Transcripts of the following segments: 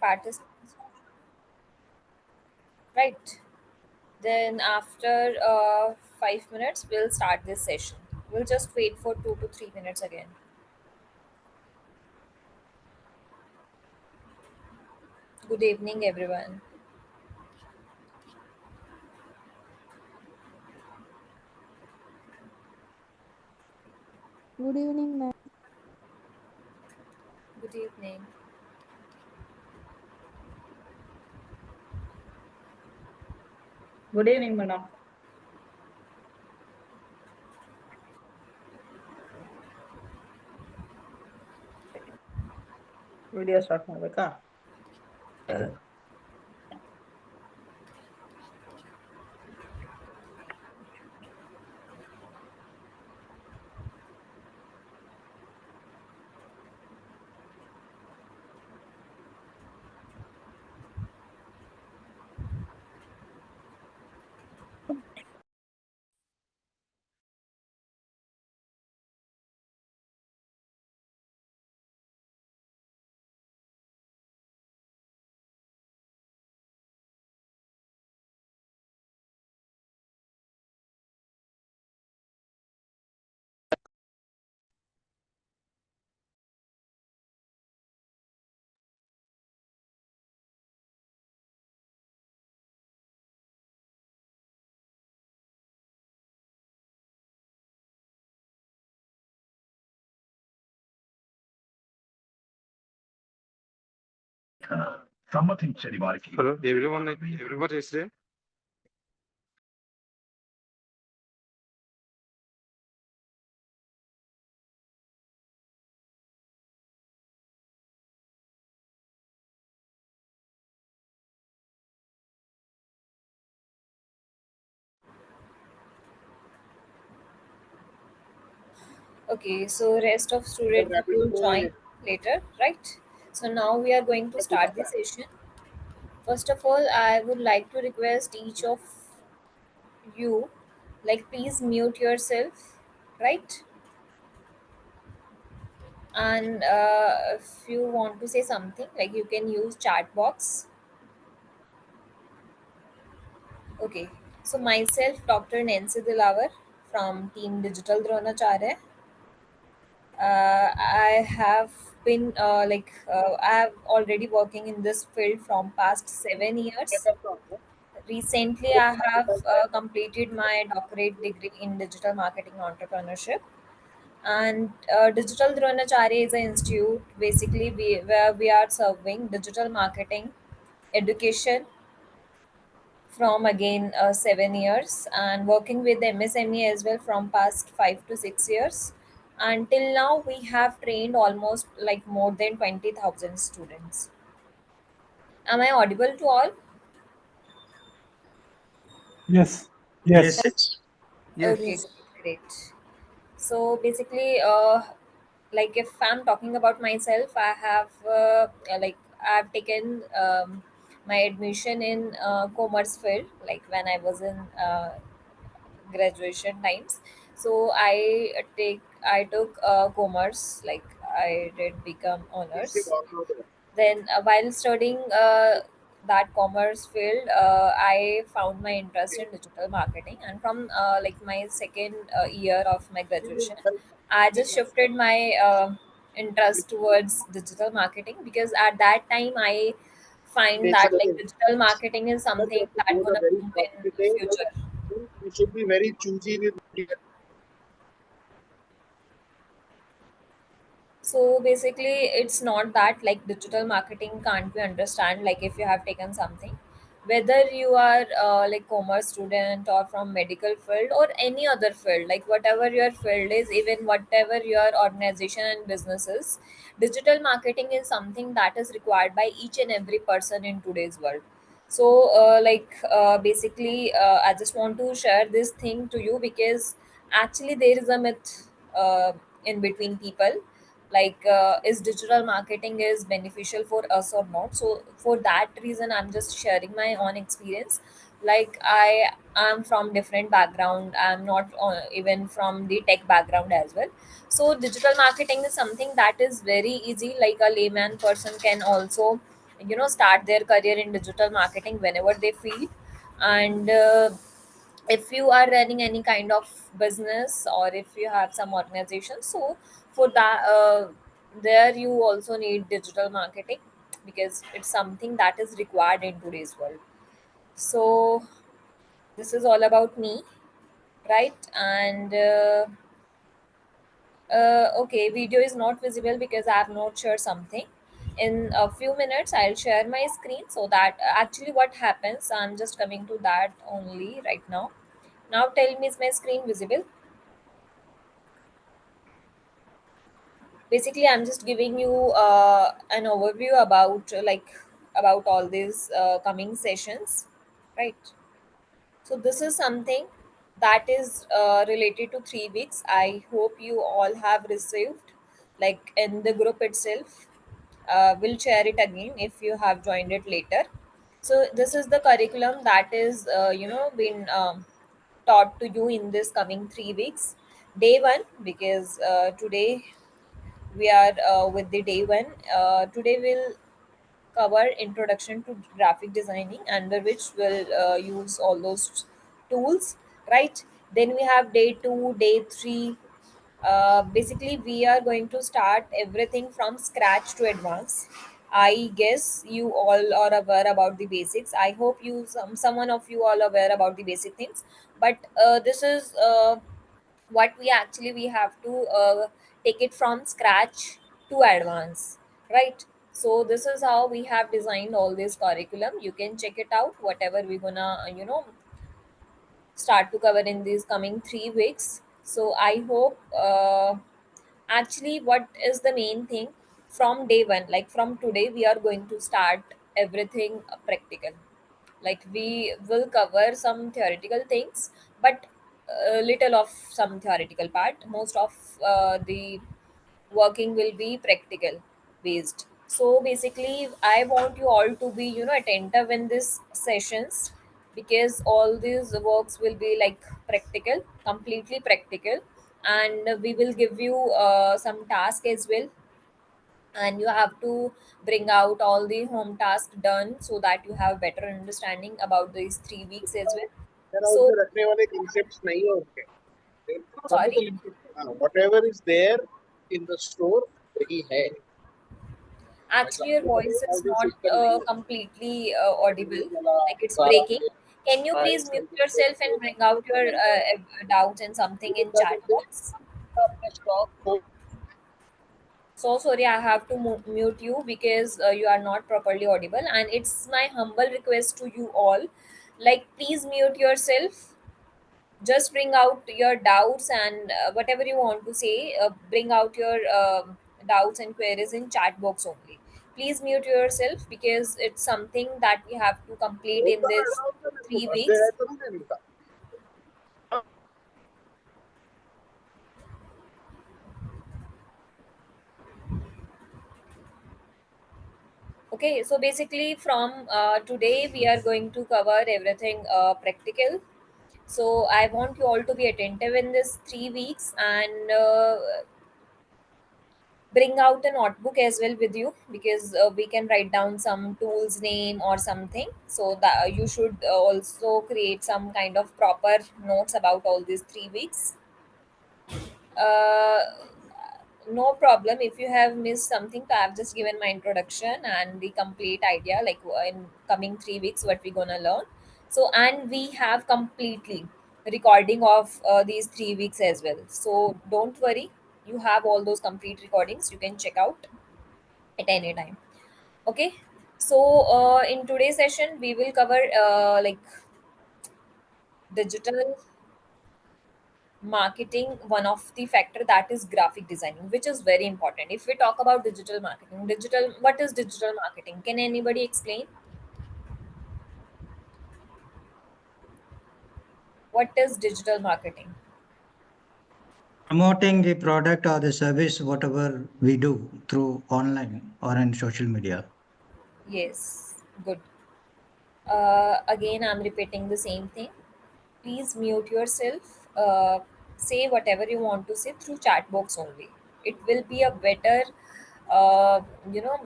participants, right? Then after 5 minutes, we'll start this session. We'll just wait for 2 to 3 minutes again. Good evening, everyone. Good evening, ma'am. Good evening. Good evening, madam. Video start ಮಾಡ್ಬೇಕಾ? సమ్మతించని వారికి Hello, everyone. Everybody is there. Okay, so rest of students will join later, right? So now we are going to start the session. First of all, I would like to request each of you, like, please mute yourself, right? And if you want to say something, like, you can use chat box. Okay, so myself, Dr. Nancy Dilawar from Team Digital Dronacharya. I have been I have already working in this field from past 7 years. Recently, I have completed my doctorate degree in digital marketing entrepreneurship. And Digital Dronacharya is an institute basically where we are serving digital marketing education from again 7 years, and working with MSME as well from past 5 to 6 years. Until now, we have trained almost like more than 20,000 students. Am I audible to all? Yes, Yes. yes. Okay, Yes. great. So basically, like if I'm talking about myself, I have I've taken my admission in commerce field, like when I was in graduation times. So I took commerce, like I did become honors. Then while studying that commerce field, I found my interest in digital marketing, and from like my second year of my graduation, I just shifted my interest towards digital marketing, because at that time I find that like digital marketing is something that gonna boom in future. You should be very choosy with. So basically, it's not that like digital marketing can't be understand, like if you have taken something, whether you are like commerce student or from medical field or any other field, like whatever your field is, even whatever your organization and business is, digital marketing is something that is required by each and every person in today's world. So basically, I just want to share this thing to you, because actually there is a myth in between people, like is digital marketing is beneficial for us or not. So for that reason, I'm just sharing my own experience. Like I am from different background, I'm not even from the tech background as well. So digital marketing is something that is very easy, like a layman person can also start their career in digital marketing whenever they feel. And if you are running any kind of business, or if you have some organization, so for that, there you also need digital marketing, because it's something that is required in today's world. So this is all about me, right? And okay, video is not visible because I have not shared something. In a few minutes, I'll share my screen, so that actually what happens, I'm just coming to that only right now. Now tell me, is my screen visible? Basically, I'm just giving you an overview about about all these coming sessions, right? So this is something that is related to 3 weeks. I hope you all have received, like in the group itself. We'll share it again if you have joined it later. So this is the curriculum that is been taught to you in this coming 3 weeks. Day one, because today we are with the day one. Today we'll cover introduction to graphic designing, under which we'll use all those tools, right? Then we have day two, day three. Basically, we are going to start everything from scratch to advance. I guess you all are aware about the basics. I hope someone of you all aware about the basic things. But this is what we have to take it from scratch to advance, right? So this is how we have designed all this curriculum. You can check it out, whatever we're gonna start to cover in these coming 3 weeks. So I hope actually, what is the main thing, from day one, like from today, we are going to start everything practical. Like we will cover some theoretical things, but little of some theoretical part. Most of the working will be practical based. So basically, I want you all to be attentive in these sessions, because all these works will be like practical, completely practical. And we will give you some task as well, and you have to bring out all the home task done, so that you have better understanding about these 3 weeks as well. जरा So उसमें रखने वाले concepts नहीं होते. sorry, Whatever is there in the store वही है. actually your voice is Multi not system नहीं है. completely audible, वाला like it's सारा breaking. Can you please mute yourself and bring out your doubts and something in chat box? अपने stock को So sorry, I have to mute you, because you are not properly audible, and it's my humble request to you all, like please mute yourself. Just bring out your doubts, and whatever you want to say, bring out your doubts and queries in chat box only. Please mute yourself, because it's something that we have to complete in होता है this around में तो three बंदे हैं weeks तो नहीं मिलता. Okay, so basically from today we are going to cover everything practical. So I want you all to be attentive in this 3 weeks, and bring out a notebook as well with you, because we can write down some tools name or something. So that you should also create some kind of proper notes about all these 3 weeks. uh, no problem if you have missed something. So I've just given my introduction and the complete idea, like in coming 3 weeks what we're gonna learn. So, and we have completely recording of these 3 weeks as well, so don't worry, you have all those complete recordings, you can check out at any time. Okay, so in today's session we will cover digital marketing, one of the factor, that is graphic designing, which is very important. If we talk about digital marketing, what is digital marketing, can anybody explain what is digital marketing? Promoting the product or the service, whatever we do through online or in social media. Yes, good. Again, I'm repeating the same thing. Please mute yourself. Say whatever you want to say through chat box only. It will be a better uh, you know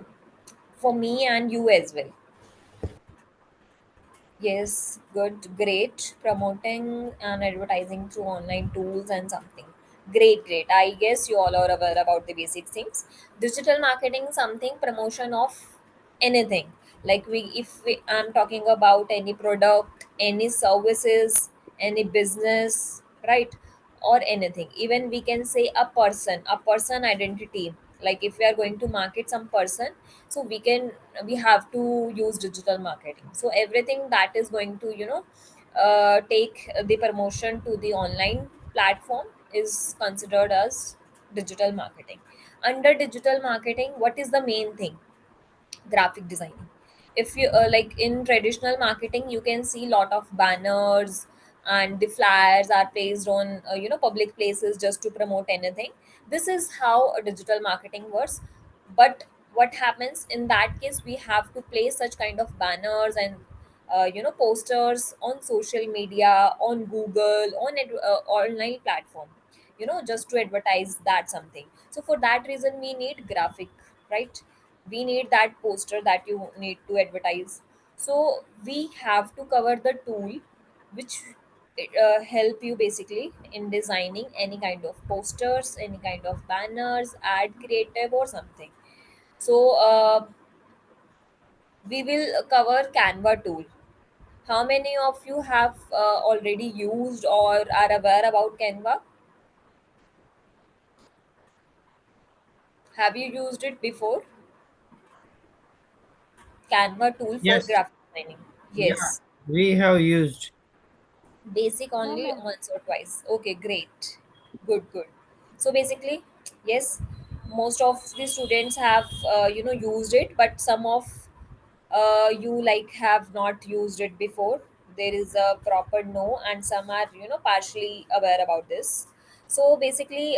for me and you as well. Yes, good, great. Promoting and advertising through online tools and something. Great, great. I guess you all are aware about the basic things. Digital marketing, something promotion of anything. Like if I'm talking about any product, any services, any business, right, or anything. Even we can say a person identity. Like if we are going to market some person, so we have to use digital marketing. So everything that is going to take the promotion to the online platform is considered as digital marketing. Under digital marketing, what is the main thing? Graphic designing. If you like in traditional marketing, you can see lot of banners and the flyers are placed on public places just to promote anything. This is how a digital marketing works. But what happens in that case, we have to place such kind of banners and posters on social media, on Google, on online platform, just to advertise that something. So for that reason we need graphic, right? We need that poster that you need to advertise. So we have to cover the tool which help you basically in designing any kind of posters, any kind of banners, ad creative or something. So we will cover Canva tool. How many of you have already used or are aware about Canva? Have you used it before? Canva tool for Yes, graphic designing. yeah, Yes. we have used. Basic only once or twice. Okay, great. Good, good. So basically, yes, most of the students have used it, but some of you like have not used it before. There is a proper no, and some are partially aware about this. So basically,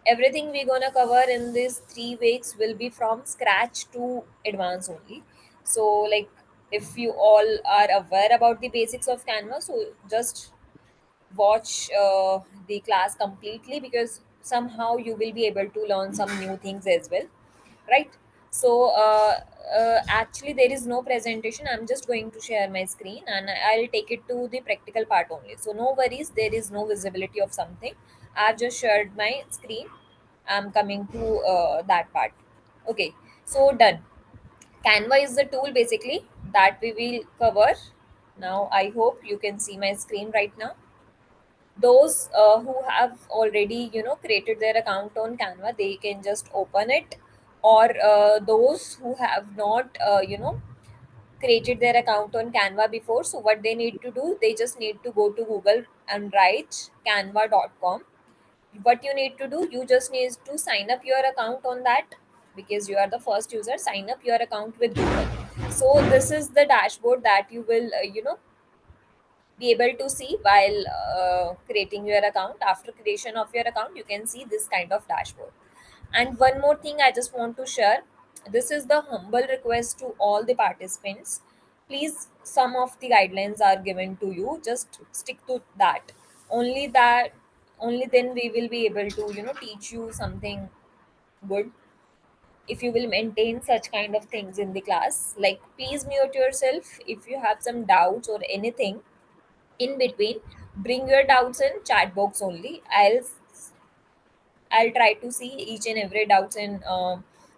everything we're gonna cover in these 3 weeks will be from scratch to advance only. So like if you all are aware about the basics of Canva, so just watch the class completely, because somehow you will be able to learn some new things as well, right? So actually there is no presentation. I'm just going to share my screen and I'll take it to the practical part only. So no worries, there is no visibility of something. I've just shared my screen. I'm coming to that part. Okay, so done. Canva is the tool basically that we will cover. Now I hope you can see my screen right now. Those who have already created their account on Canva, they can just open it. Or those who have not created their account on Canva before, so what they need to do, they just need to go to Google and write canva.com. What you need to do, you just need to sign up your account on that, because you are the first user. Sign up your account with Google. So this is the dashboard that you will be able to see while creating your account. After creation of your account, you can see this kind of dashboard. And one more thing I just want to share, this is the humble request to all the participants. Please, some of the guidelines are given to you, just stick to that. Only that, only then we will be able to teach you something good. If you will maintain such kind of things in the class, like please mute yourself if you have some doubts or anything in between. Bring your doubts in chat box only. I'll try to see each and every doubts in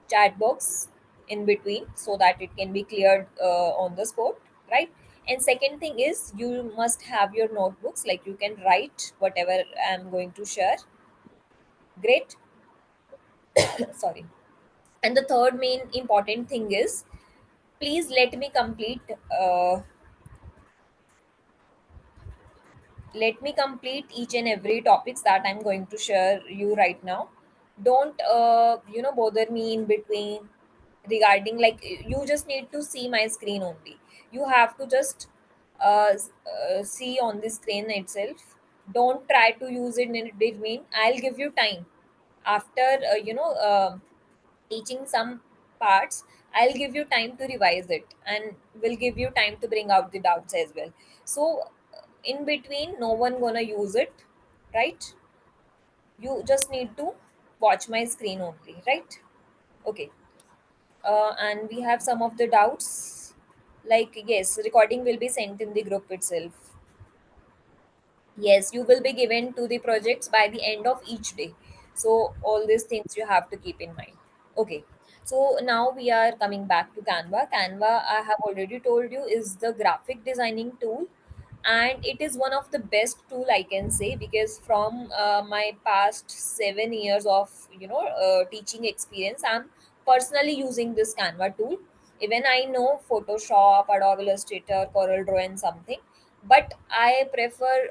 chat box in between, so that it can be cleared on the spot, right? And second thing is, you must have your notebooks, like you can write whatever I'm going to share. Great. Sorry. And the third main important thing is, please uh, let me complete each and every topics that I'm going to share you right now. Don't bother me in between regarding, like, you just need to see my screen only. You have to just see on the screen itself. Don't try to use it in between. I'll give you time after teaching some parts. I'll give you time to revise it, and will give you time to bring out the doubts as well. So in between, no one gonna use it, right? You just need to watch my screen only, right? Okay. and we have some of the doubts. Like, yes, recording will be sent in the group itself. Yes, you will be given to the projects by the end of each day. So all these things you have to keep in mind. Okay. So now we are coming back to Canva. Canva, I have already told you, is the graphic designing tool, and it is one of the best tool I can say, because from my past 7 years of teaching experience, I'm personally using this Canva tool. Even I know Photoshop, Adobe Illustrator, Corel Draw, and something, but I prefer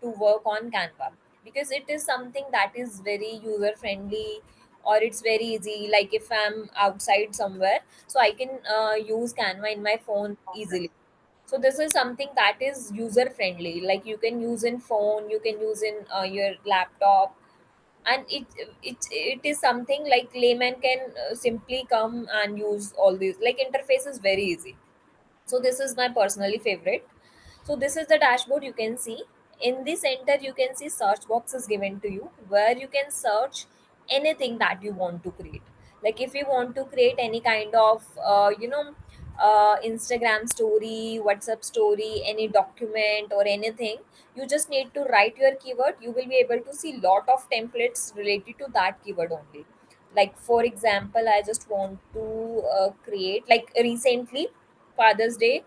to work on Canva because it is something that is very user friendly, or it's very easy. Like if I'm outside somewhere, so I can use Canva in my phone easily. So this is something that is user friendly, like you can use in phone, you can use in your laptop, and it is something like layman can simply come and use. All these like interface is very easy, so this is my personally favorite. So this is the dashboard. You can see in the center, you can see search box is given to you, where you can search anything that you want to create. Like if you want to create any kind of Instagram story, WhatsApp story, any document or anything, you just need to write your keyword. You will be able to see lot of templates related to that keyword only. Like for example, I just want to create, like recently Father's Day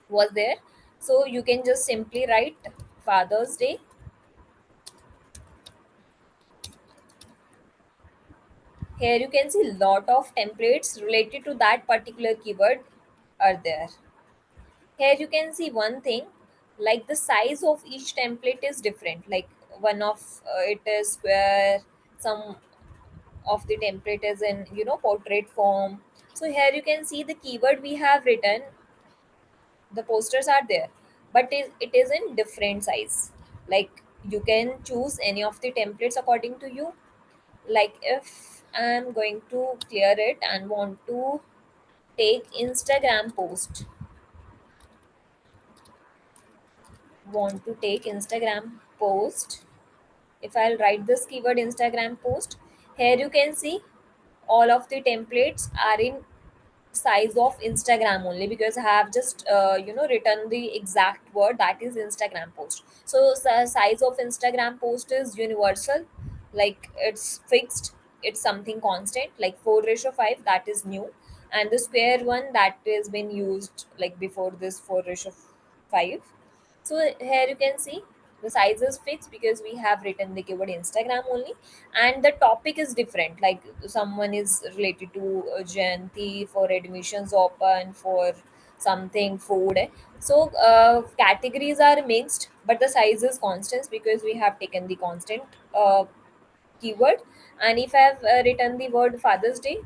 was there, so you can just simply write Father's Day. Here you can see lot of templates related to that particular keyword are there. Here you can see one thing, like the size of each template is different. Like one of it is square, some of the template is in portrait form. So here you can see the keyword we have written, the posters are there, but it is in different size. Like you can choose any of the templates according to you. Like if I'm going to clear it and want to take Instagram post, if I'll write this keyword Instagram post, here you can see all of the templates are in size of Instagram only, because I have just written the exact word that is Instagram post. So size of Instagram post is universal, like it's fixed, it's something constant, like 4:5, that is new, and the square one that is been used like before this 4:5. So here you can see the size is fixed because we have written the keyword Instagram only, and the topic is different. Like someone is related to Jayanti, for admissions open for something food. So categories are mixed, but the size is constant because we have taken the constant keyword. And if I have written the word Father's Day,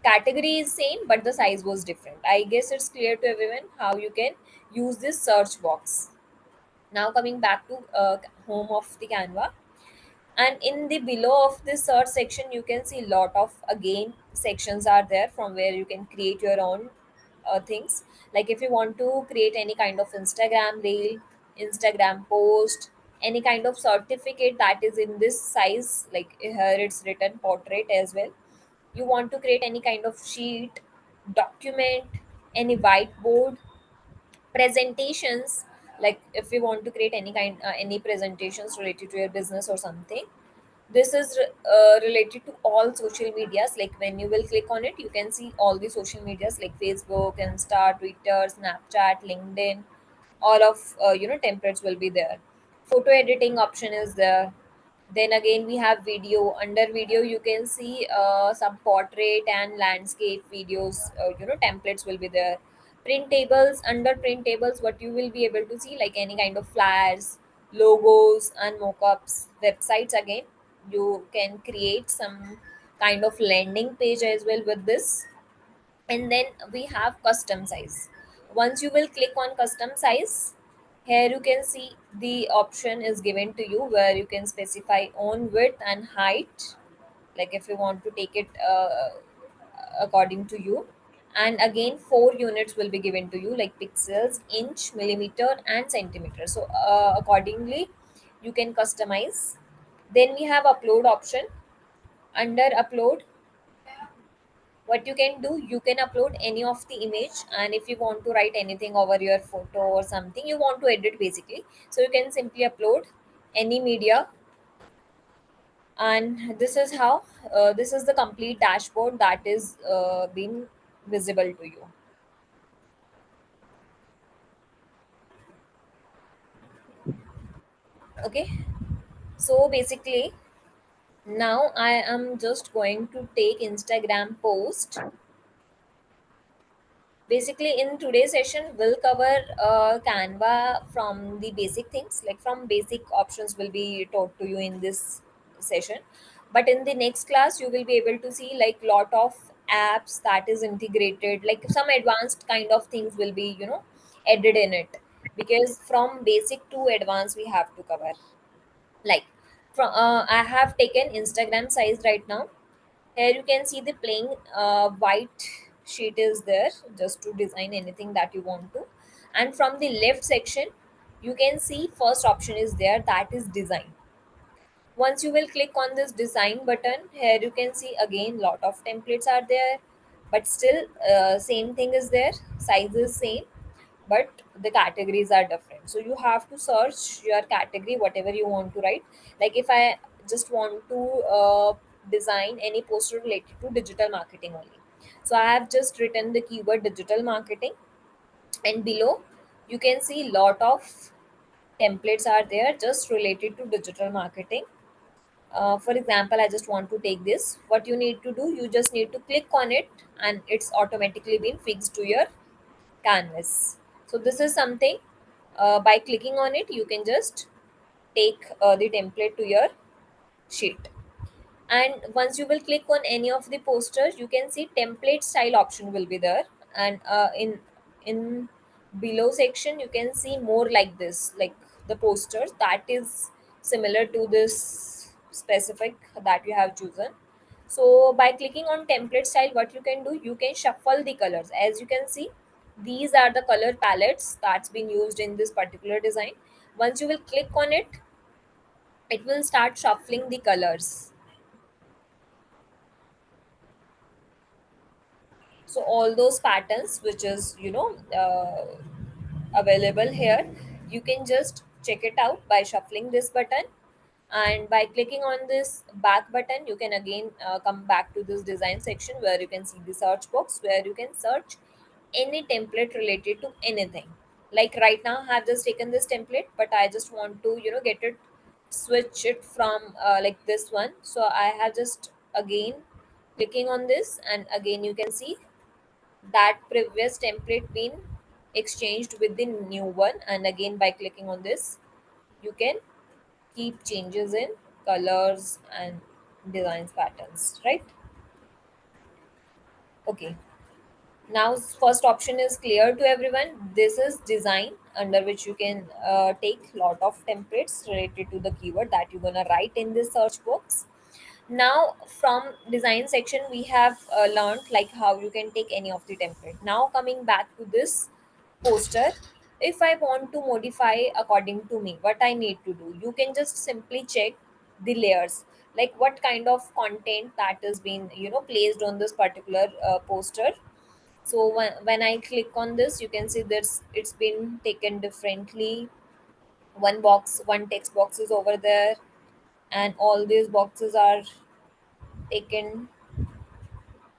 category is same, but the size was different. I guess it's clear to everyone how you can use this search box. Now coming back to home of the Canva, and in the below of this search section you can see lot of again sections are there from where you can create your own things. Like if you want to create any kind of Instagram reel, Instagram post, any kind of certificate that is in this size, like here it's written portrait as well. You want to create any kind of sheet, document, any whiteboard, presentations. Like if you want to create any presentations related to your business or something, this is related to all social medias. Like when you will click on it, you can see all the social medias like Facebook, Insta, Twitter, Snapchat, LinkedIn. All of templates will be there. Photo editing option is there. Then again we have video. Under video you can see some portrait and landscape videos, templates will be there. Printables, under printables what you will be able to see, like any kind of flyers, logos and mockups. Websites, again you can create some kind of landing page as well with this. And then we have custom size. Once you will click on custom size, here you can see the option is given to you where you can specify own width and height, like if you want to take it according to you. And again 4 units will be given to you, like pixels, inch, millimeter and centimeter. So accordingly you can customize. Then we have upload option. Under upload what you can do, you can upload any of the image, and if you want to write anything over your photo or something you want to edit basically, so you can simply upload any media. And this is how this is the complete dashboard that is being visible to you. Okay, so basically now I am just going to take Instagram post. Basically in today's session we'll cover Canva from the basic things, like from basic options will be taught to you in this session. But in the next class you will be able to see like lot of apps that is integrated, like some advanced kind of things will be, you know, added in it, because from basic to advanced we have to cover. Like from I have taken Instagram size right now. Here you can see the plain white sheet is there just to design anything that you want to. And from the left section, you can see first option is there, that is design. Once you will click on this design button, here you can see again lot of templates are there, but still same thing is there, size is same, but the categories are different. So you have to search your category whatever you want to write. Like if I just want to design any poster related to digital marketing only, so I have just written the keyword digital marketing, and below you can see lot of templates are there just related to digital marketing. For example, I just want to take this. What you need to do, you just need to click on it and it's automatically been fixed to your canvas. So this is something, by clicking on it you can just take the template to your sheet. And once you will click on any of the posters you can see template style option will be there. And in below section you can see more like this, like the posters that is similar to this specific that you have chosen. So by clicking on template style what you can do, you can shuffle the colors. As you can see, these are the color palettes that's been used in this particular design. Once you will click on it, it will start shuffling the colors. So all those patterns which is, you know, available here, you can just check it out by shuffling this button. And by clicking on this back button you can again come back to this design section where you can see the search box where you can search any template related to anything. Like right now I have just taken this template, but I just want to, you know, get it, switch it from like this one. So I have just again clicking on this, and again you can see that previous template been exchanged with the new one. And again by clicking on this you can keep changes in colors and designs patterns, right? Okay, now first option is clear to everyone. This is design under which you can take lot of templates related to the keyword that you're gonna write in this search box. Now from design section we have learned like how you can take any of the template. Now coming back to this poster, if I want to modify according to me, what I need to do, you can just simply check the layers, like what kind of content that is being, you know, placed on this particular poster. So when I click on this you can see this it's been taken differently. One box, one text box is over there, and all these boxes are taken,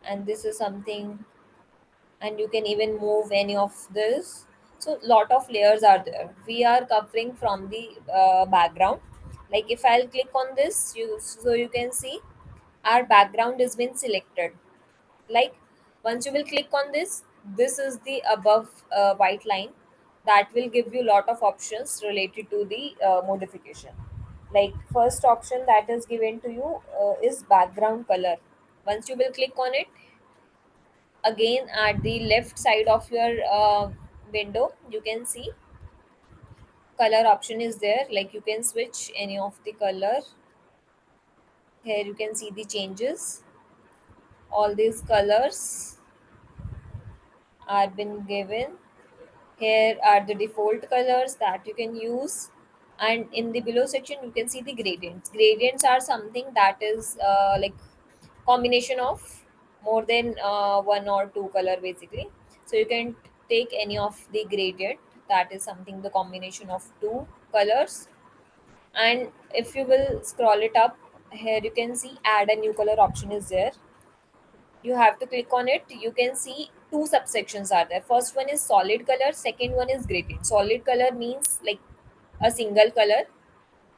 and this is something, and you can even move any of this. So lot of layers are there. We are covering from the background. Like if I'll click on this, you so you can see our background has been selected. Like once you will click on this, this is the above white line that will give you lot of options related to the modification. Like first option that is given to you is background color. Once you will click on it, again at the left side of your window you can see color option is there, like you can switch any of the color. Here you can see the changes. All these colors are been given. Here are the default colors that you can use. And in the below section you can see the gradients. Gradients are something that is like combination of more than one or two color basically. So you can take any of the gradient, that is something the combination of two colors. And if you will scroll it up, here you can see add a new color option is there. You have to click on it. You can see two subsections are there. First one is solid color, second one is gradient. Solid color means like a single color.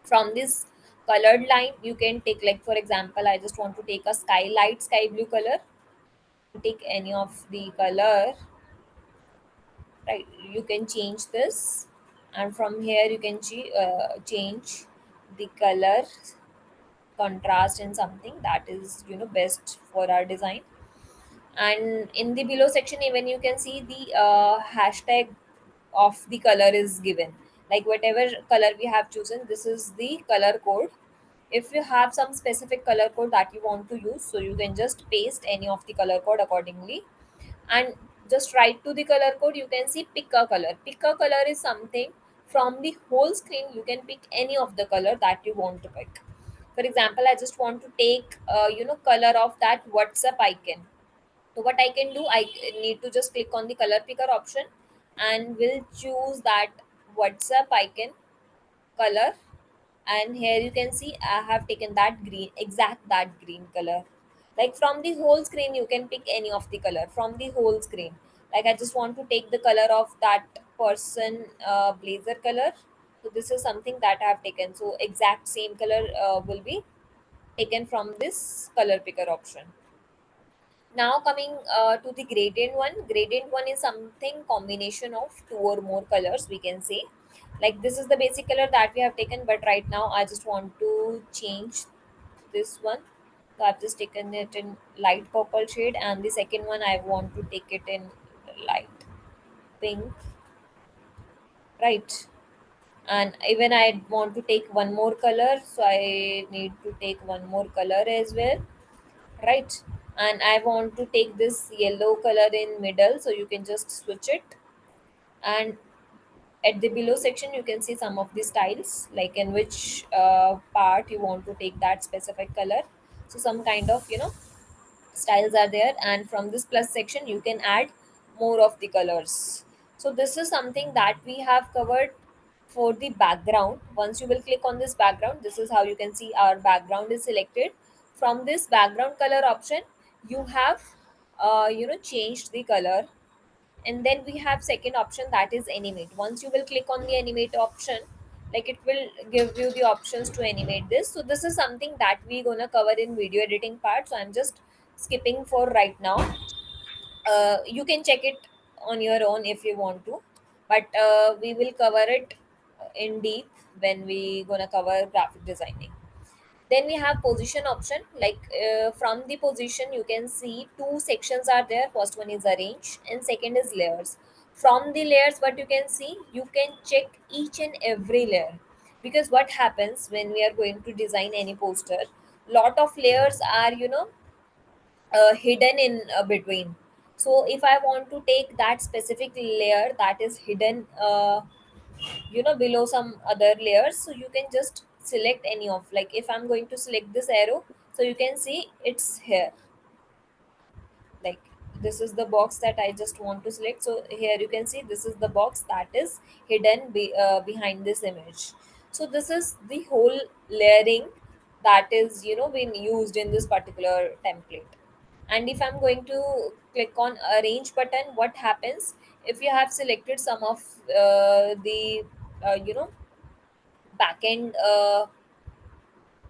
From this colored line you can take, like for example, I just want to take a light sky blue color. Take any of the color, right? You can change this, and from here you can change the color contrast and something that is best for our design. And in the below section even you can see the hashtag of the color is given. Like whatever color we have chosen, this is the color code. If you have some specific color code that you want to use, so you can just paste any of the color code accordingly. And just write to the color code, you can see pick a color. Pick a color is something from the whole screen you can pick any of the color that you want to pick. For example, I just want to take color of that WhatsApp icon. So what I can do, I need to just click on the color picker option and will choose that WhatsApp icon color. And here you can see I have taken that green, exact that green color. Like from the whole screen you can pick any of the color from the whole screen. Like I just want to take the color of that person blazer color. So this is something that I have taken. So exact same color will be taken from this color picker option. Now coming to the gradient one. Gradient one is something combination of two or more colors, we can say. Like this is the basic color that we have taken, but right now I just want to change this one. So I've just taken it in light purple shade, and the second one I want to take it in light pink, right? And even I want to take one more color, so I need to take one more color as well, right? And I want to take this yellow color in middle, so you can just switch it. And at the below section you can see some of the styles, like in which part you want to take that specific color. So some kind of styles are there, and from this plus section you can add more of the colors. So this is something that we have covered for the background. Once you will click on this background, this is how you can see our background is selected. From this background color option you have changed the color. And then we have second option, that is animate. Once you will click on the animate option, like it will give you the options to animate this. So this is something that we gonna cover in video editing part, so I'm just skipping for right now. You can check it on your own if you want to, but we will cover it in deep when we gonna cover graphic designing. Then we have position option. Like from the position you can see two sections are there. First one is arrange and second is layers. From the layers what you can see, you can check each and every layer, because what happens when we are going to design any poster, lot of layers are hidden in between. So if I want to take that specific layer that is hidden below some other layers, so you can just select any of, like if I'm going to select this arrow, so you can see it's here. Like this is the box that I just want to select, so here you can see this is the box that is hidden behind this image. So this is the whole layering that is being used in this particular template. And if I'm going to click on arrange button, what happens, if you have selected some of the backend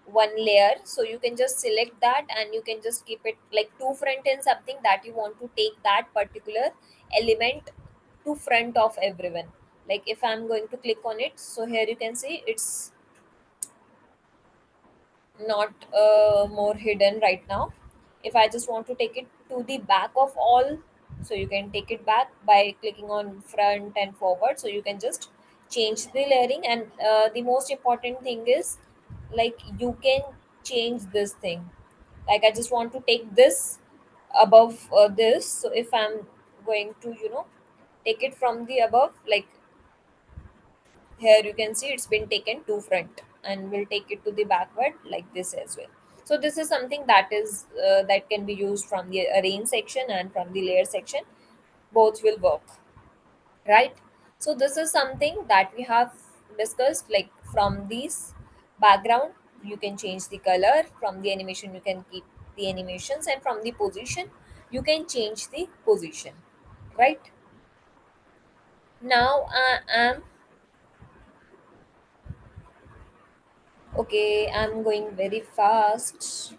one layer, so you can just select that and you can just keep it like to front end, something that you want to take that particular element to front of everyone. Like if I'm going to click on it, so here you can see it's not more hidden right now. If I just want to take it to the back of all, so you can take it back by clicking on front and forward, so you can just change the layering. And the most important thing is, like you can change this thing. Like I just want to take this above this, so if I'm going to take it from the above, like here you can see it's been taken to front, and we'll take it to the backward like this as well. So this is something that is that can be used from the arrange section and from the layer section. Both will work, right? So this is something that we have discussed. Like from these background, you can change the color. From the animation, you can keep the animations, and from the position, you can change the position, right? Now I am okay. I'm going very fast.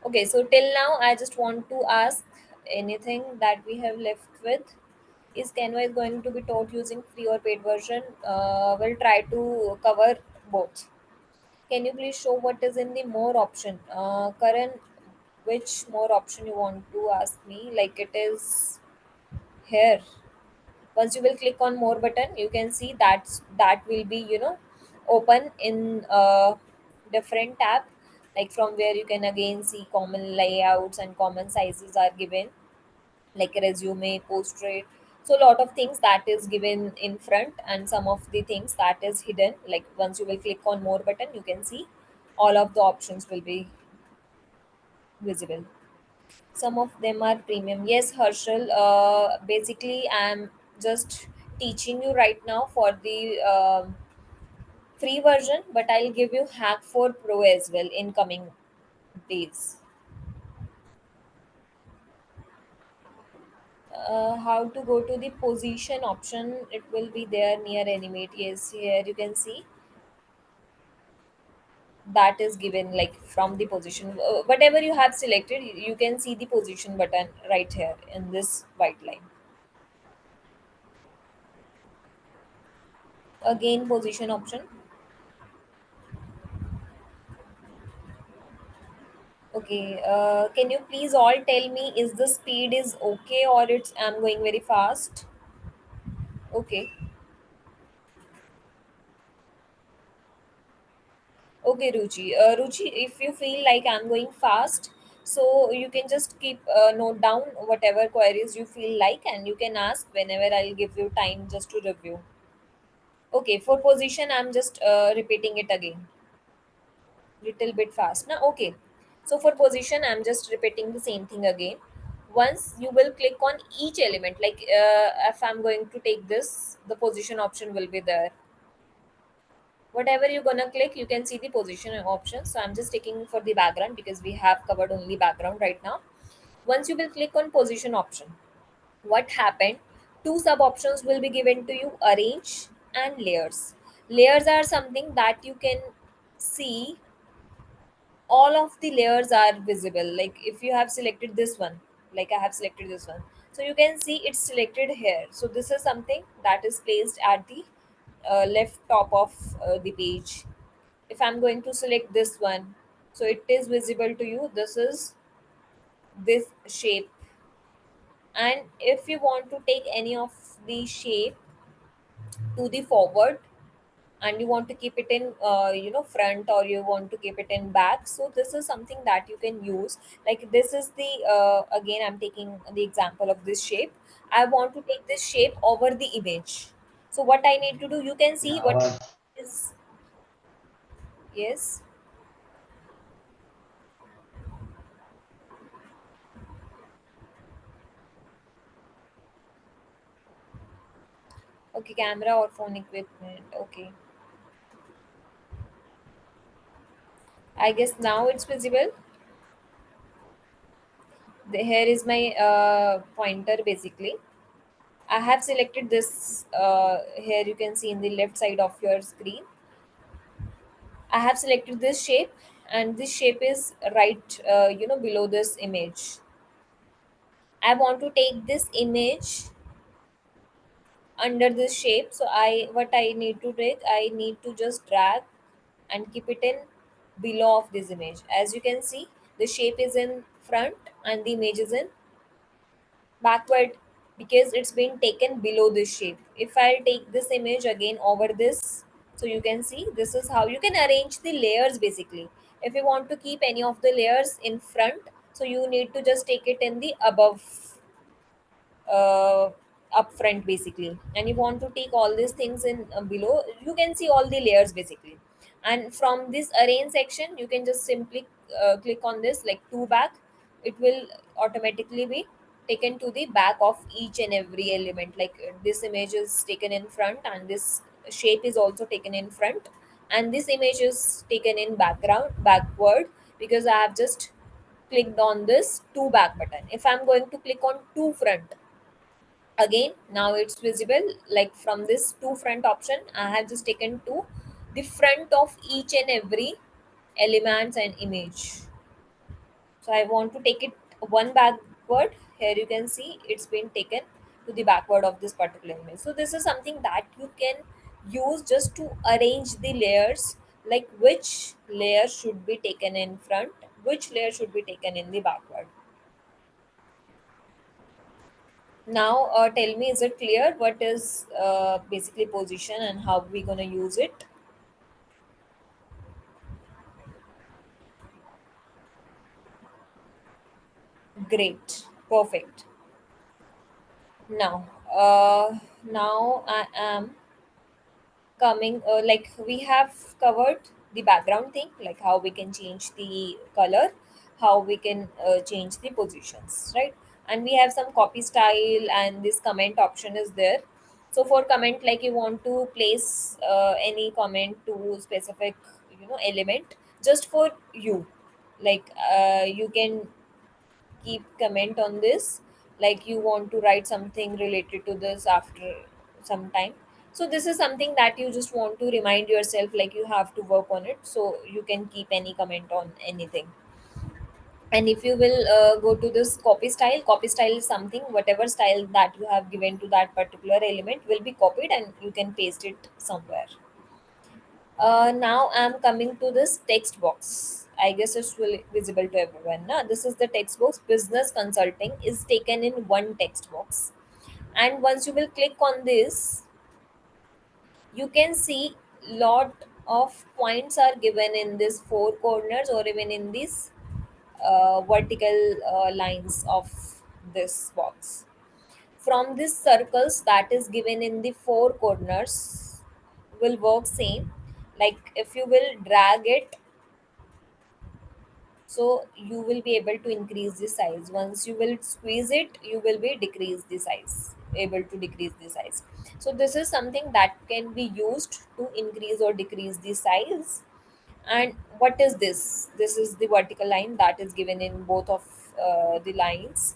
Okay, so till now, I just want to ask anything that we have left with. Is Canva is going to be taught using free or paid version? We'll try to cover both. Can you please show what is in the more option? Karan, which more option you want to ask me? Like it is here. Once you will click on more button, you can see that will be open in different tab, like from where you can again see common layouts and common sizes are given, like resume, portrait. So a lot of things that is given in front, and some of the things that is hidden. Like once you will click on more button, you can see all of the options will be visible. Some of them are premium. Yes, Herschel. Basically, I'm just teaching you right now for the free version, but I'll give you Hack for Pro as well in coming days. How to go to the position option? It will be there near animate. Yes, here you can see that is given like from the position. Whatever you have selected, you can see the position button right here in this white line. Again, position option. Okay, can you please all tell me, is the speed is okay or it's I'm going very fast? Okay, okay, Ruchi. Ruchi, if you feel like I'm going fast, so you can just keep note down whatever queries you feel like, and you can ask whenever I'll give you time just to review. Okay, for position, I'm just repeating it again, little bit fast. Now, okay. So for position, I'm just repeating the same thing again. Once you will click on each element, like if I'm going to take this, the position option will be there. Whatever you're gonna click, you can see the position option. So I'm just taking for the background because we have covered only background right now. Once you will click on position option, what happened? Two sub options will be given to you: arrange and layers. Layers are something that you can see all of the layers are visible. Like if you have selected this one, like I have selected this one, so you can see it's selected here. So this is something that is placed at the left top of the page. If I'm going to select this one, so it is visible to you. This is this shape, and if you want to take any of the shape to the forward, and you want to keep it in front, or you want to keep it in back, so this is something that you can use. Like this is the again, I'm taking the example of this shape. I want to take this shape over the image. So what I need to do, you can see what is. Yes. Okay, camera or phone equipment. Okay, I guess now it's visible. Here is my pointer basically. I have selected this. Here you can see in the left side of your screen, I have selected this shape, and this shape is right, below this image. I want to take this image under this shape. So what I need to take, I need to just drag and keep it in below of this image. As you can see, the shape is in front and the image is in backward, because it's been taken below this shape. If I'll take this image again over this, so you can see this is how you can arrange the layers basically. If you want to keep any of the layers in front, so you need to just take it in the above, uh, up front basically, and you want to take all these things in below, you can see all the layers basically. And from this arrange section, you can just simply click on this like to back. It will automatically be taken to the back of each and every element. Like this image is taken in front, and this shape is also taken in front, and this image is taken in backward, because I have just clicked on this to back button. If I'm going to click on to front, again now it's visible. Like from this to front option, I have just taken to the front of each and every elements and image. So I want to take it one backward. Here you can see it's been taken to the backward of this particular image. So this is something that you can use just to arrange the layers, like which layer should be taken in front, which layer should be taken in the backward. Now, tell me, is it clear what is basically position and how we gonna use it? Great, perfect. Now, now I am coming. Like we have covered the background thing, like how we can change the color, how we can change the positions, right? And we have some copy style, and this comment option is there. So for comment, like you want to place any comment to specific, element just for you. Like you can keep comment on this, like you want to write something related to this after some time. So this is something that you just want to remind yourself, like you have to work on it, so you can keep any comment on anything. And if you will go to this copy style is something, whatever style that you have given to that particular element will be copied and you can paste it somewhere. Now I'm coming to this text box. I guess it's really visible to everyone. Now, this is the text box. Business consulting is taken in one text box. And once you will click on this, you can see lot of points are given in this four corners, or even in these vertical lines of this box. From these circles that is given in the four corners will work same. Like if you will drag it, so you will be able to increase the size. Once you will squeeze it, you will be decrease the size, able to decrease the size. So this is something that can be used to increase or decrease the size. And what is this? This is the vertical line that is given in both of the lines.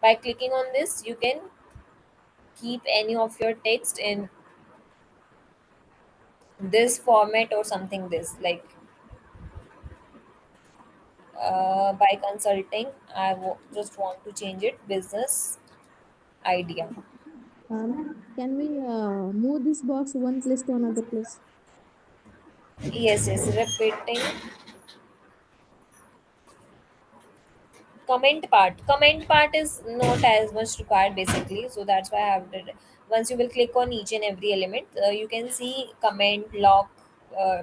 By clicking on this, you can keep any of your text in this format or something, this like by consulting, just want to change it business idea. Ma'am, can we move this box one place to another place? Yes, yes, repeating. Comment part is not as much required basically, so that's why I have did it. Once you will click on each and every element, you can see comment, lock,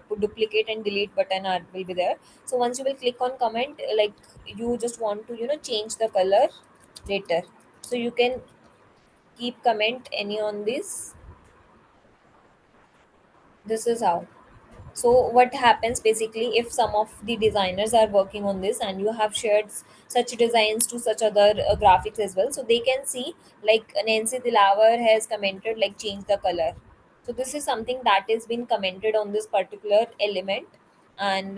put duplicate and delete button will be there. So once you will click on comment, like you just want to change the color later, so you can keep comment any on this. This is how. So what happens basically, if some of the designers are working on this and you have shared such designs to such other graphics as well, so they can see like Nancy Dilawar has commented like change the color. So this is something that is been commented on this particular element, and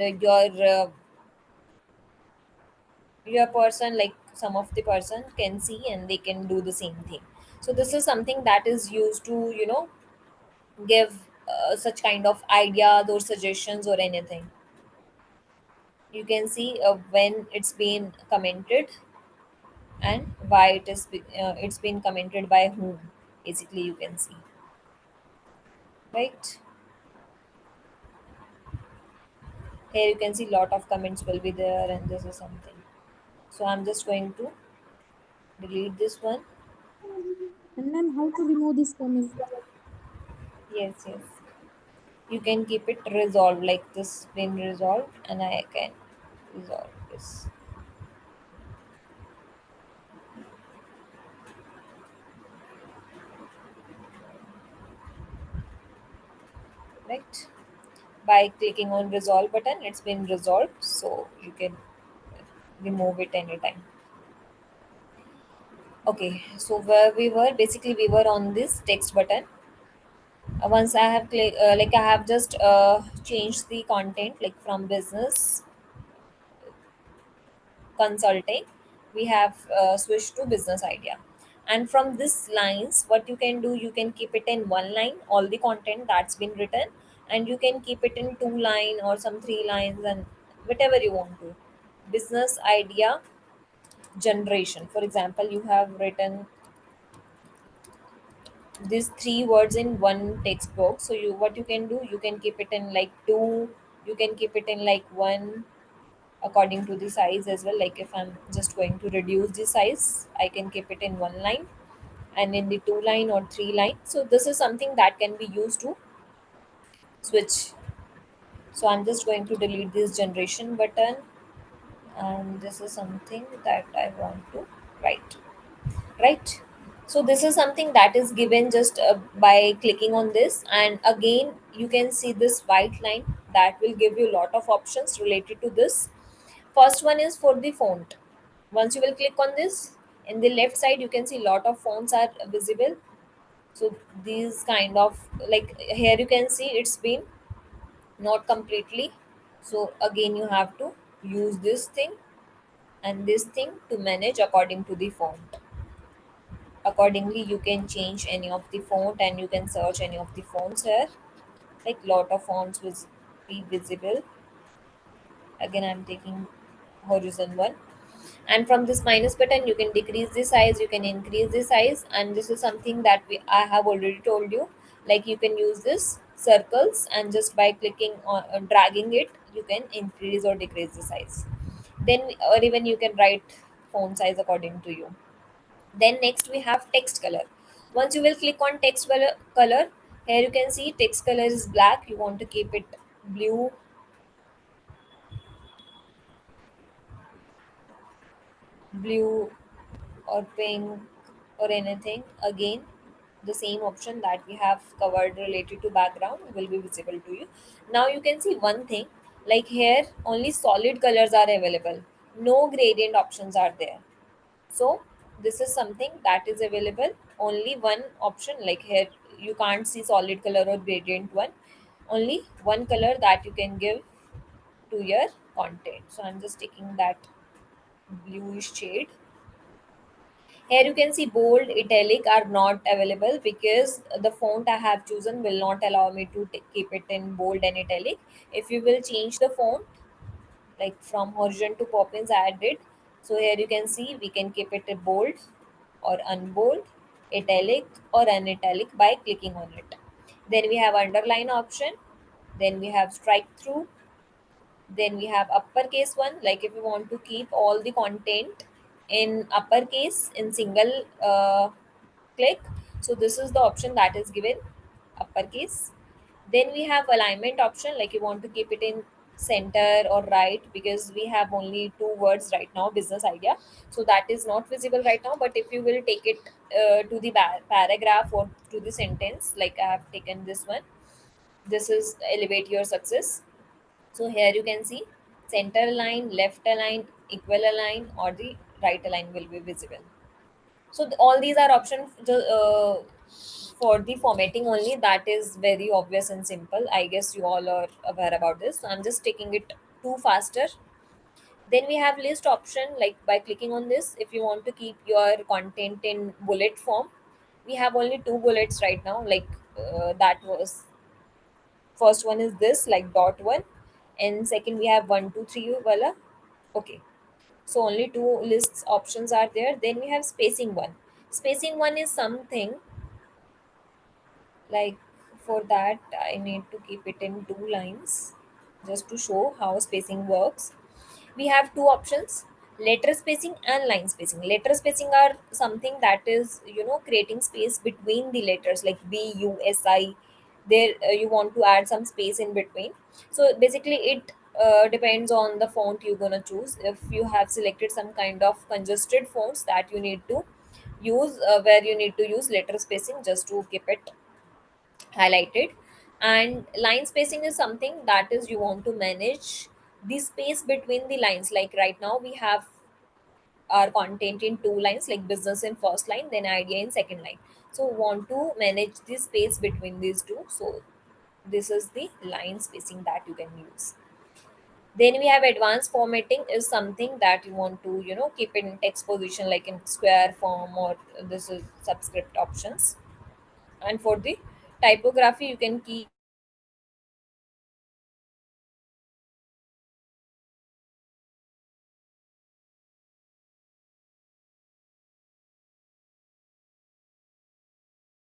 your person, like some of the person can see and they can do the same thing. So this is something that is used to give such kind of ideas or suggestions or anything. You can see when it's been commented and why it's been commented by whom, basically you can see, right? Here you can see lot of comments will be there, and this is something. So I'm just going to delete this one. And ma'am, how to remove this comment? Yes, yes, you can keep it resolved, like this been resolved, and I can resolve this, right? By clicking on resolve button, it's been resolved, so you can remove it anytime. Okay, so where we were, basically we were on this text button. Once I have like I have just changed the content, like from business consulting, we have switched to business idea. And from this lines, what you can do, you can keep it in one line, all the content that's been written, and you can keep it in two line or some three lines, and whatever you want to. Business idea generation, for example, you have written these three words in one text box. So you, what you can do, you can keep it in like two, you can keep it in like one, according to the size as well. Like if I'm just going to reduce the size, I can keep it in one line and in the two line or three line. So this is something that can be used to switch. So I'm just going to delete this generation button, and this is something that I want to write, right? So this is something that is given just by clicking on this, and again you can see this white line that will give you a lot of options related to this. First one is for the font. Once you will click on this, in the left side you can see lot of fonts are visible. So these kind of, like here you can see it's been not completely. So again you have to use this thing and this thing to manage according to the font. Accordingly you can change any of the font and you can search any of the fonts here. Like lot of fonts will be visible. Again I'm taking horizon one, and from this minus button you can decrease the size, you can increase the size, and this is something that I have already told you. Like you can use this circles, and just by clicking on dragging it, you can increase or decrease the size. Then or even you can write font size according to you. Then next we have text color. Once you will click on color, here you can see text color is black, you want to keep it blue, blue or pink or anything. Again the same option that we have covered related to background will be visible to you. Now you can see one thing, like here only solid colors are available, no gradient options are there. So this is something that is available, only one option. Like here you can't see solid color or gradient one, only one color that you can give to your content. So I'm just taking that bluish shade. Here you can see bold, italic are not available because the font I have chosen will not allow me to keep it in bold and italic. If you will change the font, like from horizon to Poppins I did, so here you can see we can keep it a bold or unbold, italic or unitalic by clicking on it. Then we have underline option, then we have strike through, then we have uppercase one, like if you want to keep all the content in uppercase in single click. So this is the option that is given, uppercase. Then we have alignment option, like you want to keep it in center or right, because we have only two words right now, business idea. So that is not visible right now, but if you will take it to the paragraph or to the sentence, like I have taken this one, this is elevate your success. So here you can see center align, left align, equal align, or the right align will be visible. So all these are options for the formatting only. That is very obvious and simple. I guess you all are aware about this. So I'm just taking it too faster. Then we have list option, like by clicking on this, if you want to keep your content in bullet form, we have only two bullets right now. Like that was first one is this, like dot one, and second we have one two three wala. Okay, so only two lists options are there. Then we have spacing one. Spacing one is something like, for that I need to keep it in two lines just to show how spacing works. We have two options, letter spacing and line spacing. Letter spacing are something that is, creating space between the letters, like b u s i. There you want to add some space in between. So basically it depends on the font you're gonna choose. If you have selected some kind of congested fonts, that you need to use where you need to use letter spacing just to keep it highlighted. And line spacing is something that is you want to manage the space between the lines. Like right now we have our content in two lines, like business in first line, then idea in second line. So want to manage the space between these two. So this is the line spacing that you can use. Then we have advanced formatting is something that you want to keep in text position, like in square form, or this is subscript options. And for the typography, you can keep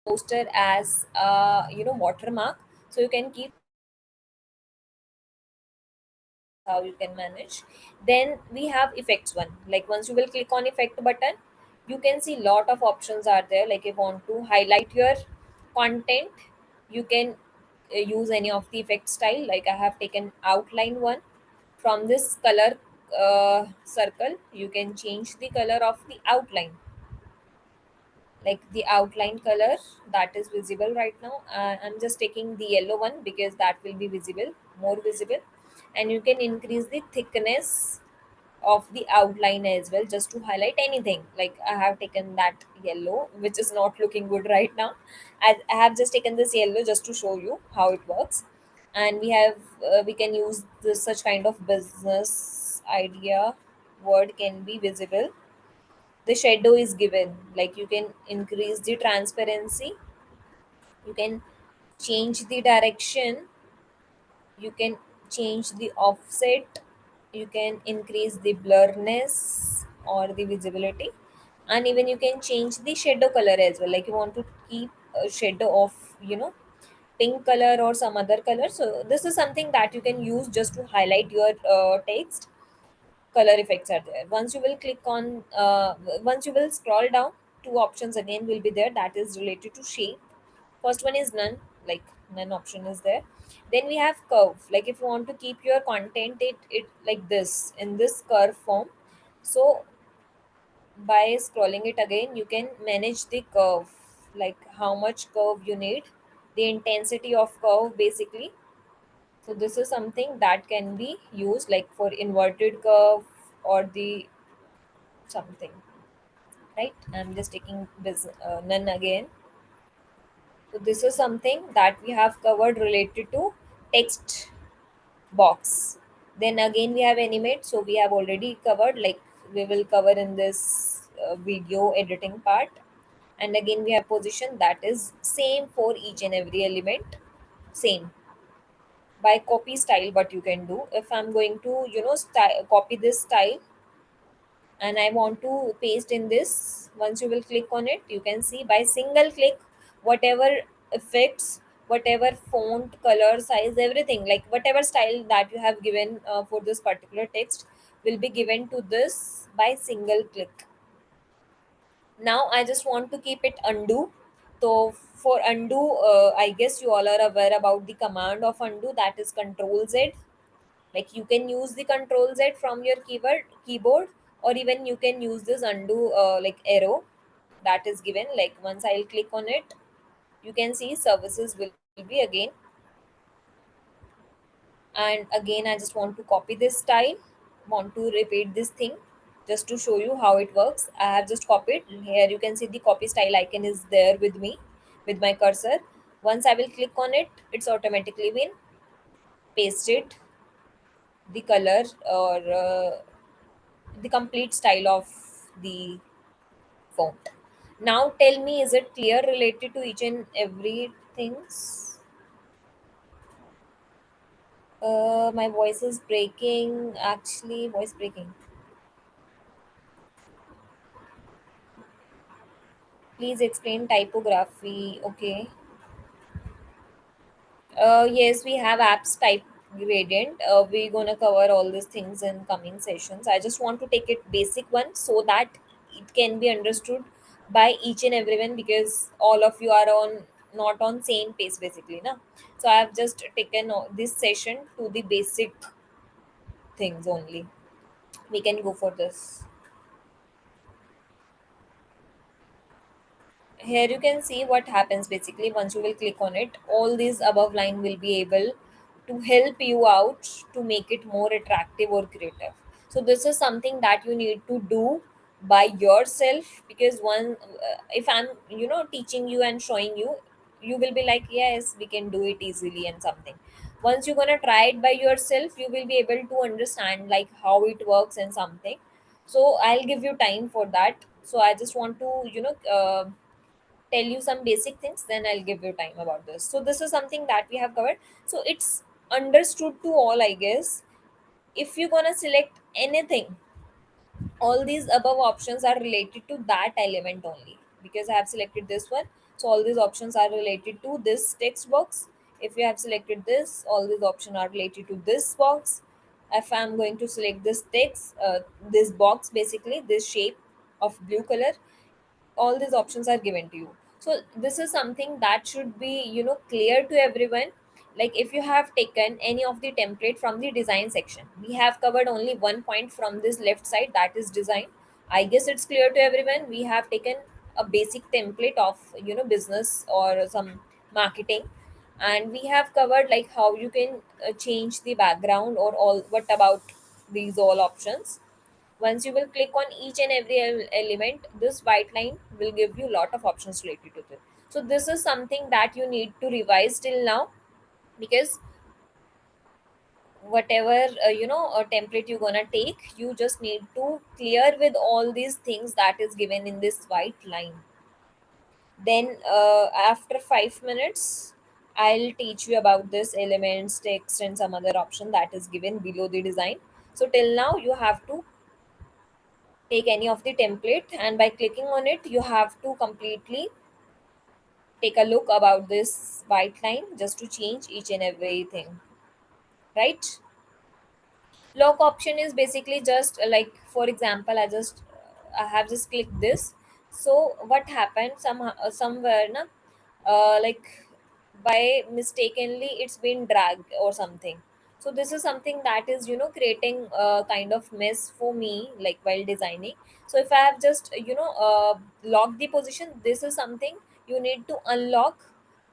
poster as watermark, so you can keep how you can manage. Then we have effects one. Like once you will click on effect button, you can see lot of options are there. Like if you want to highlight your content, you can use any of the effect style. Like I have taken outline one. From this color circle, you can change the color of the outline, like the outline color that is visible right now. I'm just taking the yellow one because that will be visible, more visible. And you can increase the thickness of the outline as well, just to highlight anything. Like I have taken that yellow, which is not looking good right now. I have just taken this yellow just to show you how it works. And we can use this such kind of business idea word can be visible. The shadow is given, like you can increase the transparency, you can change the direction, you can change the offset, you can increase the blurriness or the visibility. And even you can change the shadow color as well, like you want to keep a shadow of pink color or some other color. So this is something that you can use just to highlight your text. Color effects are there. Once you will click on once you will scroll down, two options again will be there that is related to shape. First one is none, like none option is there. Then we have curve, like if you want to keep your content it like this in this curve form. So by scrolling it again, you can manage the curve, like how much curve you need, the intensity of curve basically. So this is something that can be used like for inverted curve or the something, right? I'm just taking this none again. So this is something that we have covered related to text box. Then again we have animate, so we have already covered, like we will cover in this video editing part. And again we have position, that is same for each and every element, same. By copy style, what you can do, if I'm going to copy this style and I want to paste in this, once you will click on it, you can see by single click, whatever effects, whatever font, color, size, everything, like whatever style that you have given for this particular text will be given to this by single click. Now I just want to keep it undo. So for undo, I guess you all are aware about the command of undo, that is Control Z. Like you can use the Control Z from your keyboard, or even you can use this undo like arrow that is given. Like once I'll click on it, you can see services will be again. And again I just want to copy this style, want to repeat this thing just to show you how it works. I have just copied. Here you can see the copy style icon is there with me with my cursor. Once I will click on it, it's automatically been pasted, the color or the complete style of the font. Now tell me, is it clear related to each and every things? My voice is breaking. Actually, voice breaking. Please explain typography. Okay. Yes, we have apps type gradient. We're gonna cover all these things in coming sessions. I just want to take it basic one so that it can be understood by each and everyone, because all of you are on not on same pace basically, na. So I have just taken this session to the basic things only. We can go for this. here you can see what happens. Basically, once you will click on it, all these above line will be able to help you out to make it more attractive or creative. So this is something that you need to do by yourself, because one if I'm teaching you and showing you, you will be like, yes, we can do it easily and something. Once you're gonna try it by yourself, you will be able to understand like how it works and something. So I'll give you time for that. So I just want to tell you some basic things, then I'll give you time about this. So this is something that we have covered. So it's understood to all, I guess. If you're gonna select anything, all these above options are related to that element only, because I have selected this one. So all these options are related to this text box. If you have selected this, all these options are related to this box. If I'm going to select this text, this box, basically this shape of blue color, all these options are given to you. So this is something that should be clear to everyone. Like if you have taken any of the template from the design section, we have covered only one point from this left side, that is design. I guess it's clear to everyone. We have taken a basic template of business or some marketing, and we have covered like how you can change the background or all. What about these all options? Once you will click on each and every element, this white line will give you a lot of options related to it. So this is something that you need to revise till now, because whatever template you're gonna take, you just need to clear with all these things that is given in this white line. Then after 5 minutes, I'll teach you about this elements, text, and some other option that is given below the design. So till now you have to take any of the template, and by clicking on it you have to completely take a look about this white line just to change each and everything, right? Lock option is basically just like, for example, I have just clicked this. So what happened, somewhere na, like by mistakenly it's been dragged or something. So this is something that is creating a kind of mess for me, like while designing. So if I have just locked the position, this is something you need to unlock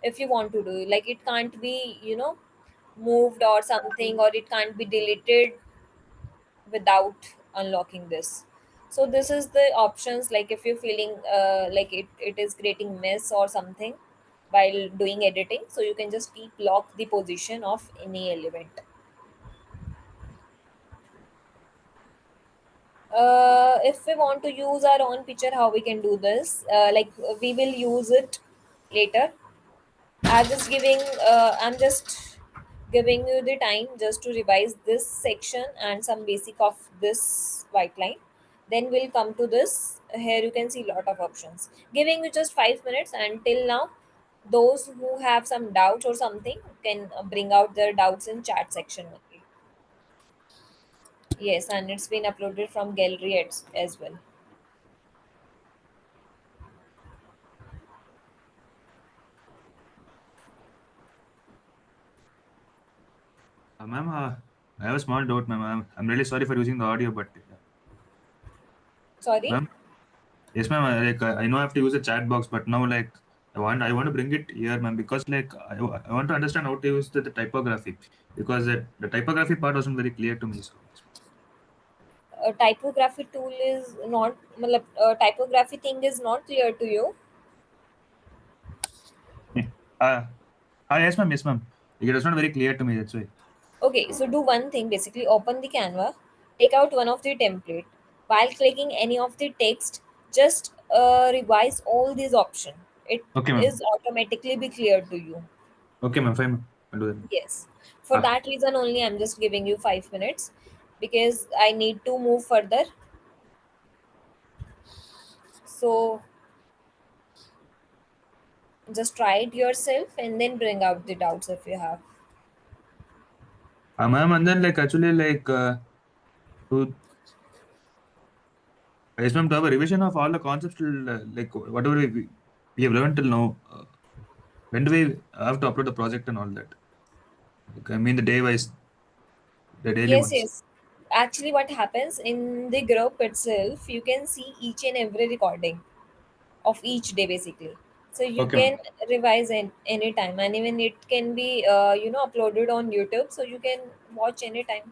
if you want to do it. Like it can't be moved or something, or it can't be deleted without unlocking this. So this is the options, like if you're feeling like it is creating mess or something while doing editing, so you can just keep lock the position of any element. If we want to use our own picture, how we can do this, like we will use it later. I'm just giving you the time just to revise this section and some basic of this white line. Then we'll come to this. Here you can see lot of options. Giving you just 5 minutes, and till now, those who have some doubts or something can bring out their doubts in chat section only. Yes, and it's been uploaded from gallery as well. Ma'am, I have a small doubt, ma'am. I'm really sorry for using the audio, but Sorry. ma'am, yes, ma'am. I know I have to use a chat box, but now like I want to bring it here, ma'am, because like I want to understand how to use the typography, because the typography part wasn't very clear to me. So, A typography tool is not, typography thing is not clear to you. yeah. Yes, ma'am. Yes, ma'am. It was not very clear to me. That's why. Okay, so do one thing, basically open the Canva, take out one of the template. While clicking any of the text, just revise all these options. It Okay, ma'am. is automatically be clear to you. Okay, ma'am. Fine, ma'am. I'll do that. Yes. For Ah, that reason only I'm just giving you 5 minutes, because I need to move further. So just try it yourself and then bring out the doubts if you have. ma'am, and then like actually like to yes, ma'am, to have a revision of all the concepts till like whatever we have learned till now. When do we have to upload the project and all that? Like, I mean, the day wise, the daily Yes, ones. yes. Actually, what happens in the group itself, you can see each and every recording of each day basically. So you Okay, can ma'am. revise anytime, and even it can be uploaded on YouTube, so you can watch anytime.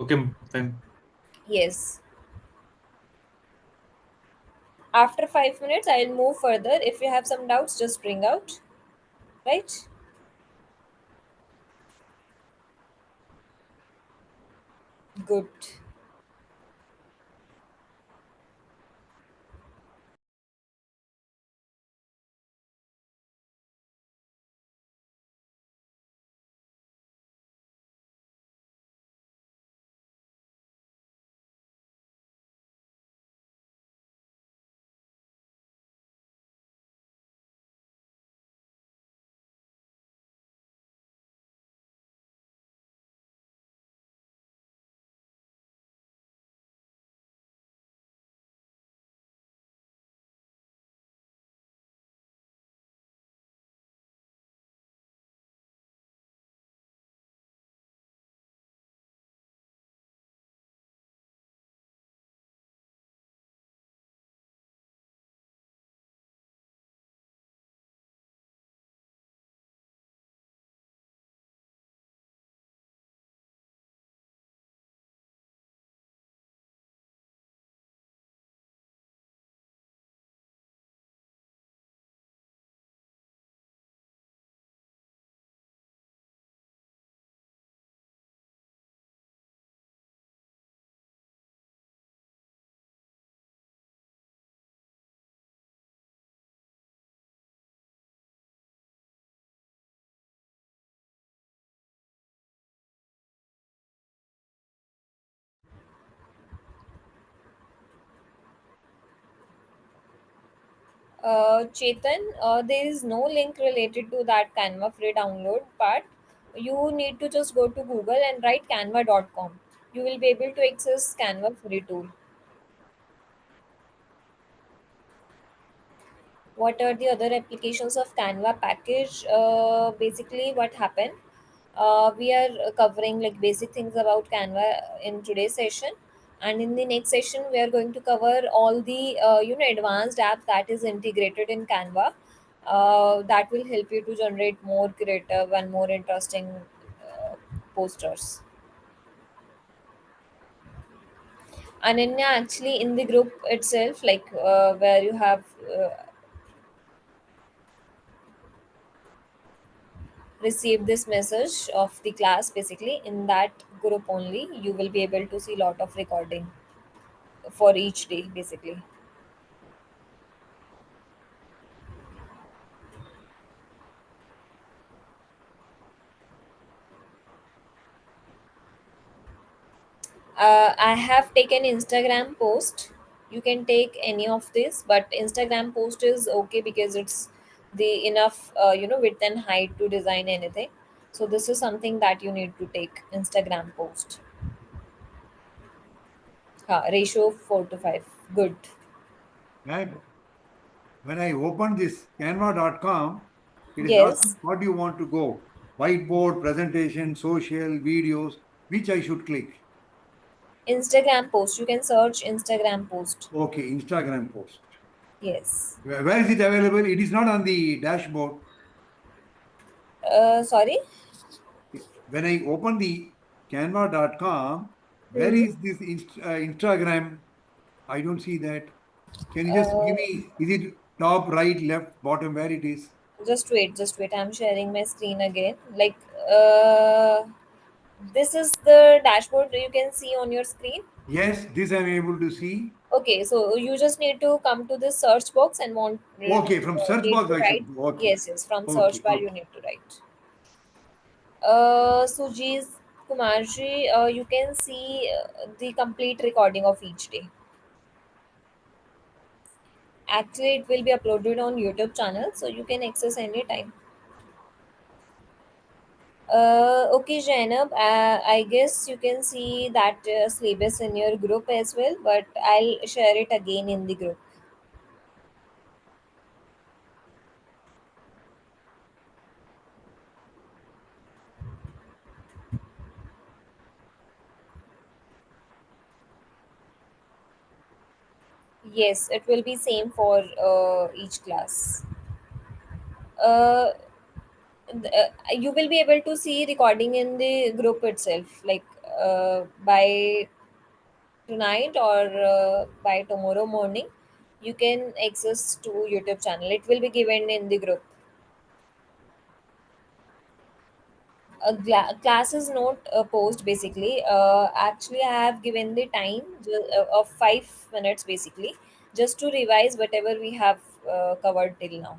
Okay, fine. Yes. After 5 minutes, I'll move further. If you have some doubts, just bring out. Right? Good. Chetan, there is no link related to that Canva free download part. You need to just go to Google and write canva.com. You will be able to access Canva free tool. What are the other applications of Canva package? Basically what happened, we are covering like basic things about Canva in today's session, and in the next session we are going to cover all the advanced apps that is integrated in Canva, that will help you to generate more creative and more interesting posters. Ananya, actually in the group itself, like where you have receive this message of the class, basically in that group only you will be able to see lot of recording for each day basically. I have taken Instagram post. You can take any of this, but Instagram post is okay because it's the enough width and height to design anything. So this is something that you need to take Instagram post. Ratio 4 to 5. Good. And when I open this canva.com, it is asking Yes. what do you want to go? Whiteboard, presentation, social, videos, which I should click. Instagram post. You can search Instagram post. Okay, Instagram post. Yes. Where is it available? It is not on the dashboard. Sorry. When I open the canva.com, where Hmm. is this Instagram? I don't see that. Can you just give Uh, me, is it top, right, left, bottom, where it is? just wait. I'm sharing my screen again. Like, uh, this is the dashboard you can see on your screen. Yes, this I'm able to see. Okay, so you just need to come to this search box and Okay, from search need box to I write. should go. Okay, Yes, yes. From search okay, bar, you okay. need to write. Sujit Kumarji, you can see the complete recording of each day. Actually, it will be uploaded on YouTube channel, so you can access anytime. Okay, Zainab, I guess you can see that syllabus in your group as well, but I'll share it again in the group. Yes, it will be same for each class. Uh, you will be able to see recording in the group itself, like by tonight or by tomorrow morning. You can access to YouTube channel. It will be given in the group. Class is not a post basically. Actually, I have given the time of 5 minutes basically, just to revise whatever we have covered till now.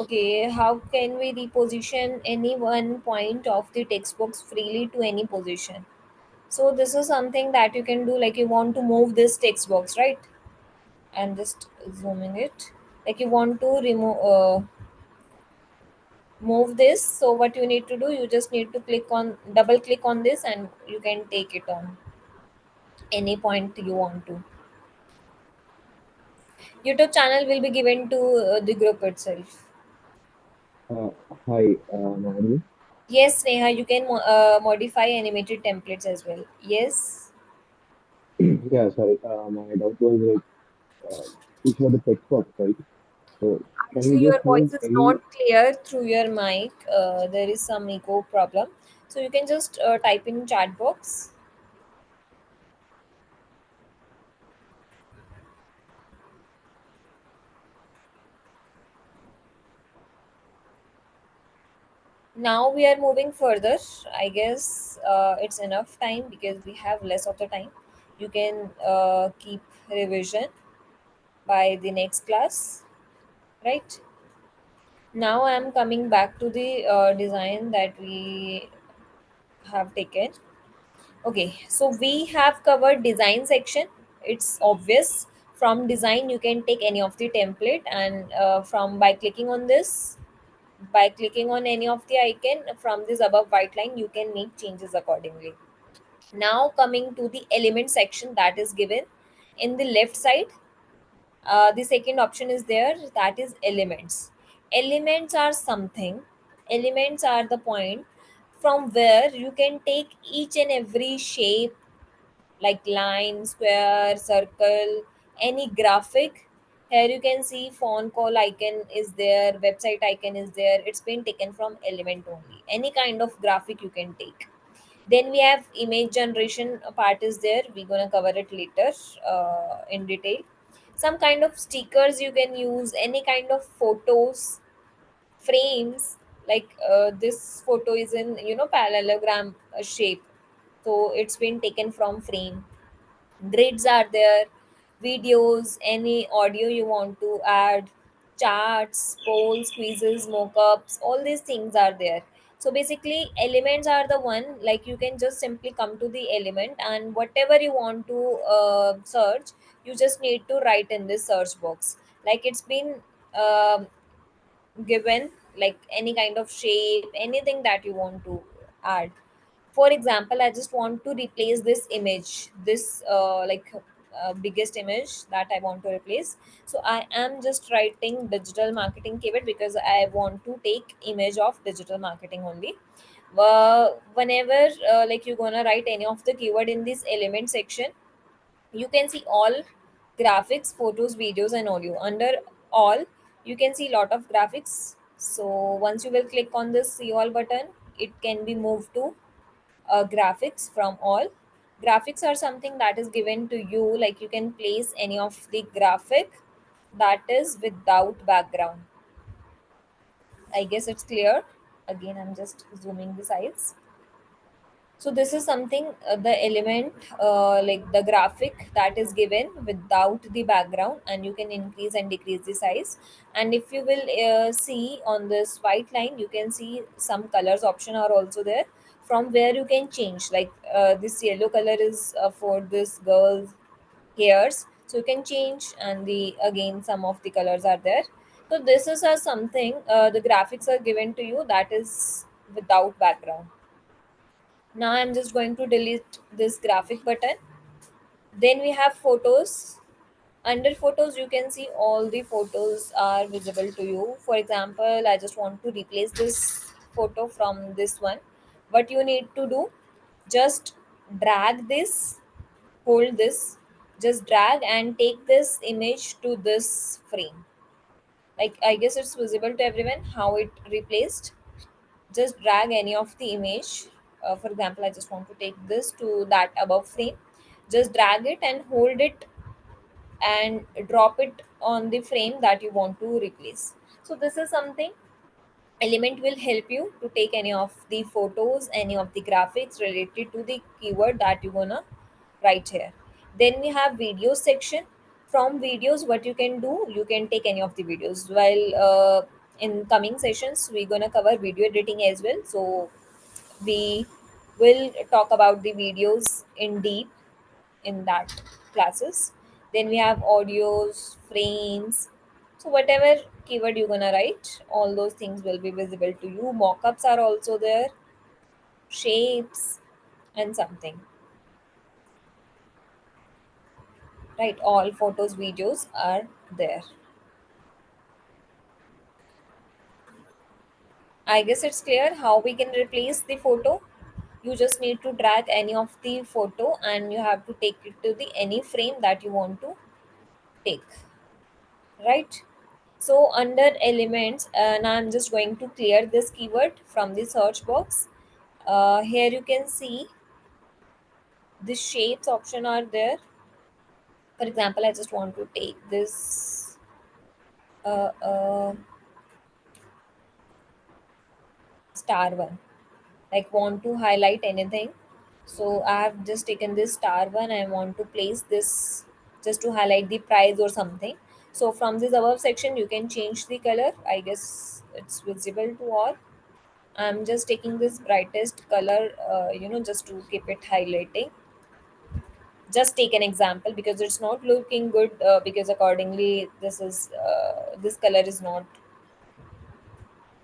Okay, how can we reposition any one point of the text box freely to any position? So this is something that you can do, like you want to move this text box, right? And just zooming it. Like you want to move this. So what you need to do, you just need to double click on this, and you can take it on any point you want to. YouTube channel will be given to the group itself. Uh, Hi, Madhu. Yes, Neha, you can modify animated templates as well. Yes. Yeah, sorry. My doubt was like, you showed the text box, right? So can Actually, we your just voice move is any? not clear through your mic. There is some echo problem. So you can just type in chat box. Now we are moving further. I guess it's enough time because we have less of the time. You can keep revision by the next class, right? Now I'm coming back to the design that we have taken. Okay, so we have covered design section. It's obvious. From design, you can take any of the template, and from by clicking on this, by clicking on any of the icon from this above white line, you can make changes accordingly. Now coming to the element section, that is given in the left side. The second option is there, that is elements. Elements are something. Elements are the point from where you can take each and every shape, like line, square, circle, any graphic. Here you can see phone call icon is there, website icon is there. It's been taken from element only. Any kind of graphic you can take. Then we have image generation part is there. We're gonna cover it later in detail. Some kind of stickers you can use, any kind of photos, frames, like this photo is in parallelogram shape, so it's been taken from frame. Grids are there, videos, any audio you want to add, charts, polls, quizzes, mockups, all these things are there. So basically elements are the one, like you can just simply come to the element, and whatever you want to search, you just need to write in this search box. Like it's been um given, like any kind of shape, anything that you want to add. For example, I just want to replace this image, this biggest image that I want to replace. So I am just writing digital marketing keyword because I want to take image of digital marketing only. Whenever like you're gonna write any of the keyword in this element section, you can see all graphics, photos, videos, and audio. Under all, you can see lot of graphics. So once you will click on this see all button, it can be moved to graphics from all. Graphics are something that is given to you, like you can place any of the graphic that is without background. I guess it's clear. Again, I'm just zooming the size. So this is something, the element, like the graphic that is given without the background, and you can increase and decrease the size. And if you will see on this white line, you can see some colors option are also there, from where you can change. Like this yellow color is for this girl's hairs, so you can change, and the again some of the colors are there. So this is a something, the graphics are given to you that is without background. Now I'm just going to delete this graphic button. Then we have photos. Under photos, you can see all the photos are visible to you. For example, I just want to replace this photo from this one. What you need to do, just drag this, hold this, just drag and take this image to this frame. Like, I guess it's visible to everyone how it replaced. Just drag any of the image. For example, I just want to take this to that above frame. Just drag it and hold it and drop it on the frame that you want to replace. So this is something Element will help you to take any of the photos, any of the graphics related to the keyword that you're gonna write here. Then we have video section. From videos, what you can do, you can take any of the videos. While in coming sessions, we're gonna cover video editing as well. So we will talk about the videos in deep in that classes. Then we have audios, frames. So whatever keyword you're gonna write, all those things will be visible to you. Mockups are also there, shapes and something. Right, all photos, videos are there. I guess it's clear how we can replace the photo. You just need to drag any of the photo and you have to take it to the any frame that you want to take. Right? So under elements, now I'm just going to clear this keyword from the search box. Here you can see the shapes option are there. For example, I just want to take this uh, uh, star one. Like, want to highlight anything. So I have just taken this star one. I want to place this just to highlight the price or something. So from this above section, you can change the color. I guess it's visible to all. I'm just taking this brightest color, just to keep it highlighting. Just take an example because it's not looking good. Because accordingly, this color is not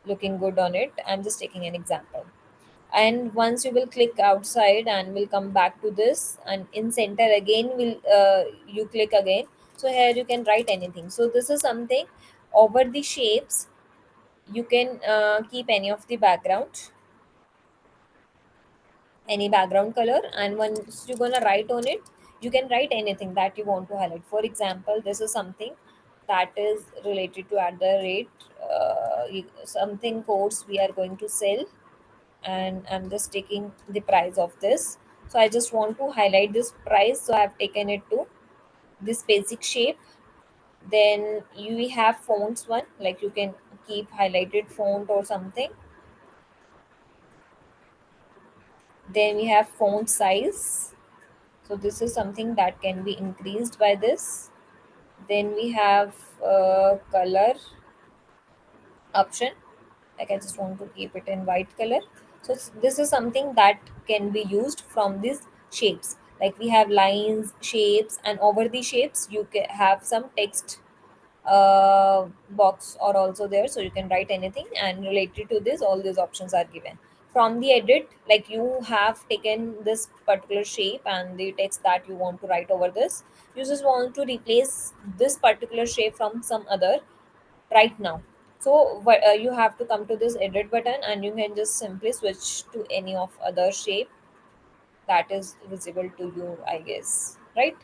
looking good on it. I'm just taking an example. And once you will click outside and will come back to this, and in center again will you click again. So here you can write anything. So this is something over the shapes. You can keep any of the background, any background color, and once you're gonna write on it, you can write anything that you want to highlight. For example, this is something that is related to at the rate, something codes we are going to sell, and I'm just taking the price of this. So I just want to highlight this price, so I've taken it to this basic shape. Then you have fonts one, like you can keep highlighted font or something. Then we have font size. So this is something that can be increased by this. Then we have color option. Like, I just want to keep it in white color. So this is something that can be used from these shapes. Like, we have lines, shapes, and over the shapes you can have some text box are also there, so you can write anything, and related to this all these options are given. From the edit, like, you have taken this particular shape and the text that you want to write over this. You just want to replace this particular shape from some other right now. So you have to come to this edit button and you can just simply switch to any of other shape that is visible to you, I guess. Right?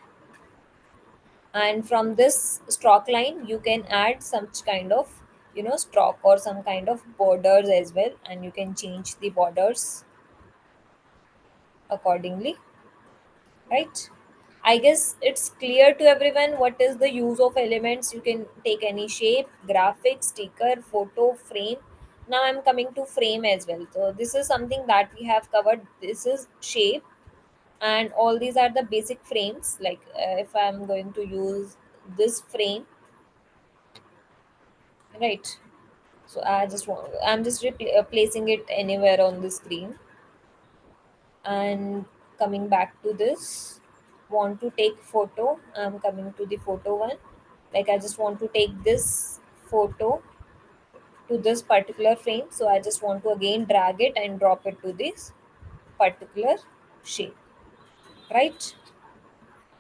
And from this stroke line you can add some kind of stroke or some kind of borders as well, and you can change the borders accordingly. Right? I guess it's clear to everyone what is the use of elements. You can take any shape, graphic, sticker, photo, frame. Now I'm coming to frame as well. So this is something that we have covered. This is shape, and all these are the basic frames. Like, if I'm going to use this frame, right? So I'm just placing it anywhere on the screen, and coming back to this, want to take photo. I'm coming to the photo one. Like, I just want to take this photo to this particular frame. So I just want to again drag it and drop it to this particular shape. Right?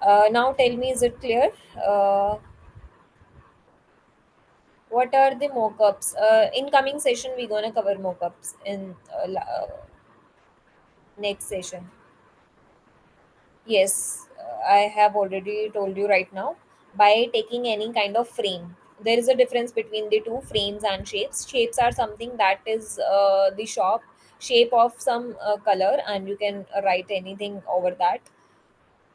Now tell me, is it clear? Uh, what are the mockups? In coming session, we're gonna cover mockups in next session. Yes, I have already told you right now. By taking any kind of frame, there is a difference between the two frames and shapes. Shapes are something that is the shop shape of some color, and you can write anything over that.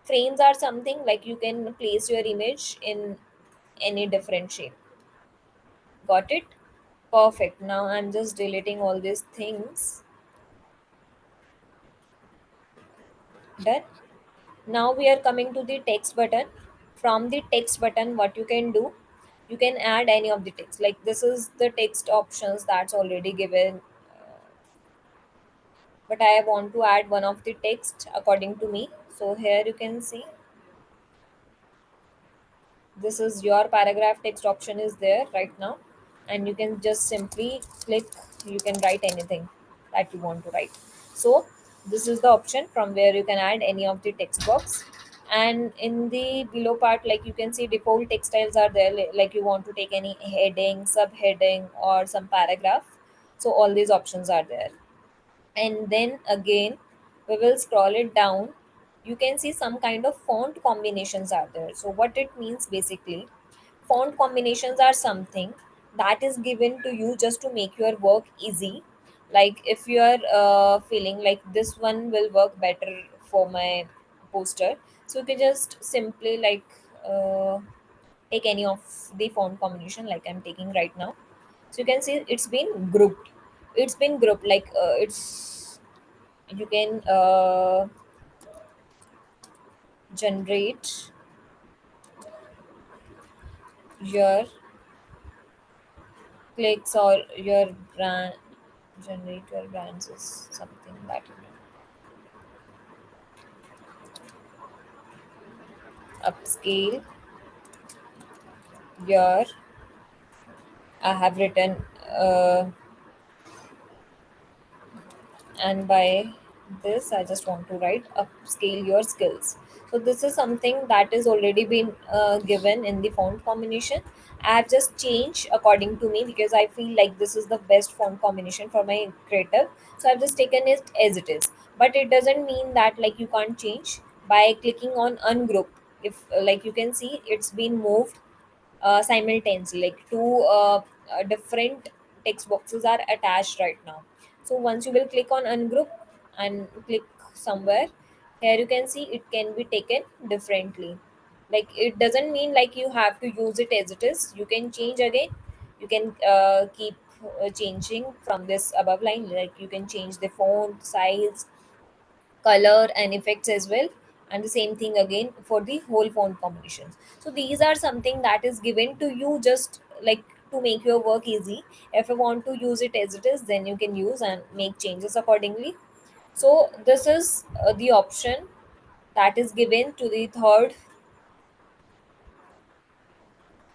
Frames are something like you can place your image in any different shape. Got it? Perfect. Now I'm just deleting all these things. Done. Now we are coming to the text button. From the text button, what you can do, you can add any of the text. Like this is the text options that's already given, but I want to add one of the text according to me. So here you can see this is your paragraph text option is there right now, and you can just simply click. You can write anything that you want to write. So this is the option from where you can add any of the text box. And in the below part, like you can see default text styles are there, like you want to take any heading, subheading, or some paragraph. So all these options are there. And then again, we will scroll it down. You can see some kind of font combinations are there. So what it means basically, font combinations are something that is given to you just to make your work easy. Like if you are feeling like this one will work better for my poster, so you can just simply like take any of the font combination like I'm taking right now. So you can see it's been grouped. It's been grouped like it's you can generate your clicks or your brand. Generate your brands is something that upscale your. I have written and by this I just want to write upscale your skills. So this is something that is already been given in the font combination. I have just changed according to me because I feel like this is the best font combination for my creative, so I've just taken it as it is. But it doesn't mean that like you can't change by clicking on ungroup. If like you can see it's been moved simultaneously, like two different text boxes are attached right now. So once you will click on ungroup and click somewhere, here you can see it can be taken differently. Like it doesn't mean like you have to use it as it is. You can change again. You can keep changing from this above line. Like you can change the font size, color, and effects as well. And the same thing again for the whole font combinations. So these are something that is given to you just like to make your work easy. If you want to use it as it is, then you can use and make changes accordingly. So this is the option that is given to the third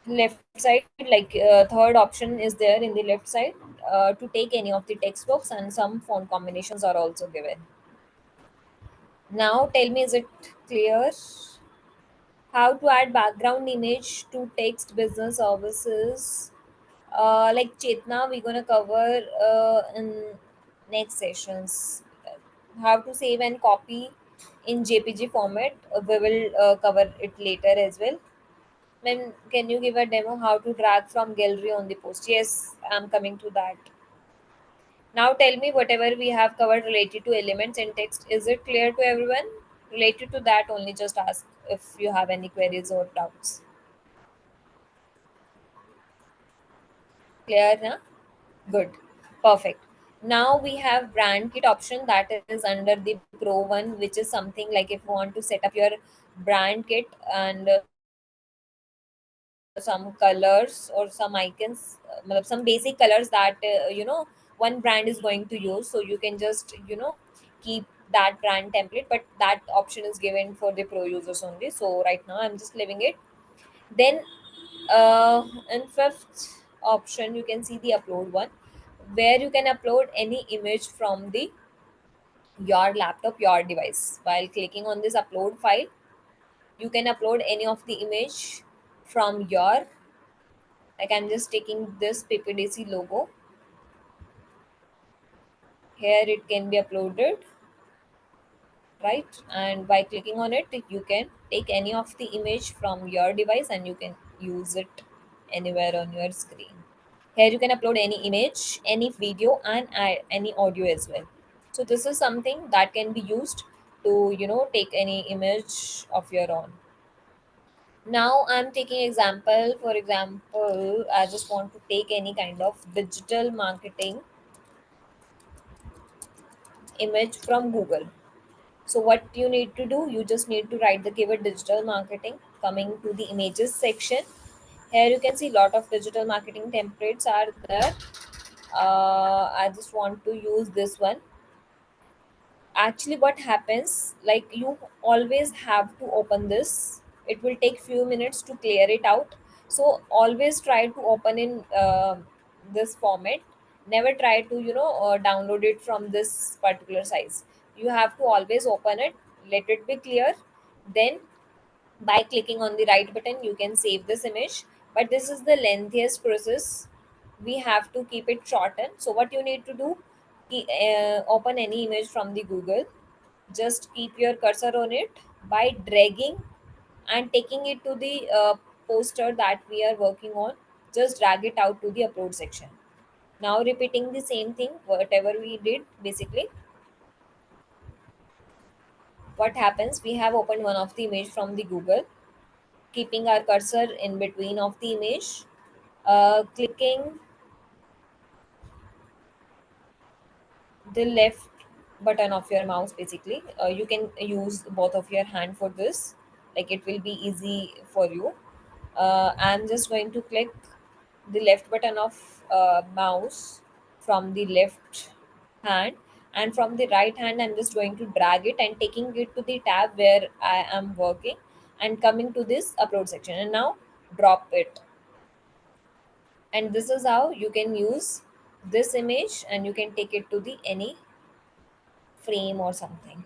left side. Like third option is there in the left side to take any of the text box, and some font combinations are also given. Now tell me, is it clear? How to add background image to text business services. Like Chetna, we're gonna cover in next sessions. How to save and copy in JPG format. We will cover it later as well. Then can you give a demo how to drag from gallery on the post? Yes, I'm coming to that. Now tell me whatever we have covered related to elements in text. Is it clear to everyone? Related to that only, just ask if you have any queries or doubts. Clear now? Good. Perfect. Now we have brand kit option that is under the pro one, which is something like if you want to set up your brand kit and some colors or some icons, some basic colors that one brand is going to use. So you can just keep that brand template, but that option is given for the pro users only. So right now I'm just leaving it. Then in fifth option you can see the upload one, where you can upload any image from the your laptop, your device. While clicking on this upload file, You can upload any of the image from your, like I'm just taking this PPDC logo. Here it can be uploaded, right? And by clicking on it, you can take any of the image from your device and you can use it anywhere on your screen. Here you can upload any image, any video, and any audio as well. So this is something that can be used to take any image of your own. Now I'm taking example. For example, I just want to take any kind of digital marketing image from Google. So what you need to do, you just need to write the keyword digital marketing. Coming to the images section, here you can see lot of digital marketing templates are there. I just want to use this one. Actually what happens, like you always have to open this. It will take few minutes to clear it out. So always try to open in this format. Never try to download it from this particular size. You have to always open it, let it be clear. Then by clicking on the right button you can save this image, but this is the lengthiest process. We have to keep it shortened. So what you need to do, open any image from the Google, just keep your cursor on it. By dragging and taking it to the poster that we are working on, just drag it out to the upload section. Now repeating the same thing whatever we did. Basically what happens, we have opened one of the image from the Google, keeping our cursor in between of the image, clicking the left button of your mouse. Basically you can use both of your hand for this, like it will be easy for you. I'm just going to click the left button of mouse from the left hand, and from the right hand I'm just going to drag it and taking it to the tab where I am working, and coming to this upload section, and now drop it. And this is how you can use this image and you can take it to the any frame or something.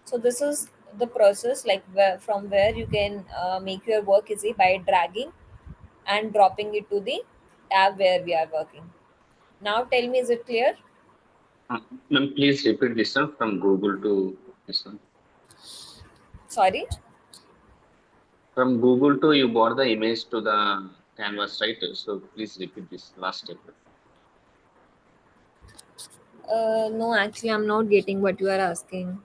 So this is the process, like from where you can make your work easy by dragging and dropping it to the tab where we are working. Now tell me, is it clear? Uh, Ma'am, please repeat this one from Google to this one. Sorry. From Google to you bought the image to the canvas, right? So please repeat this last step. No, actually I'm not getting what you are asking.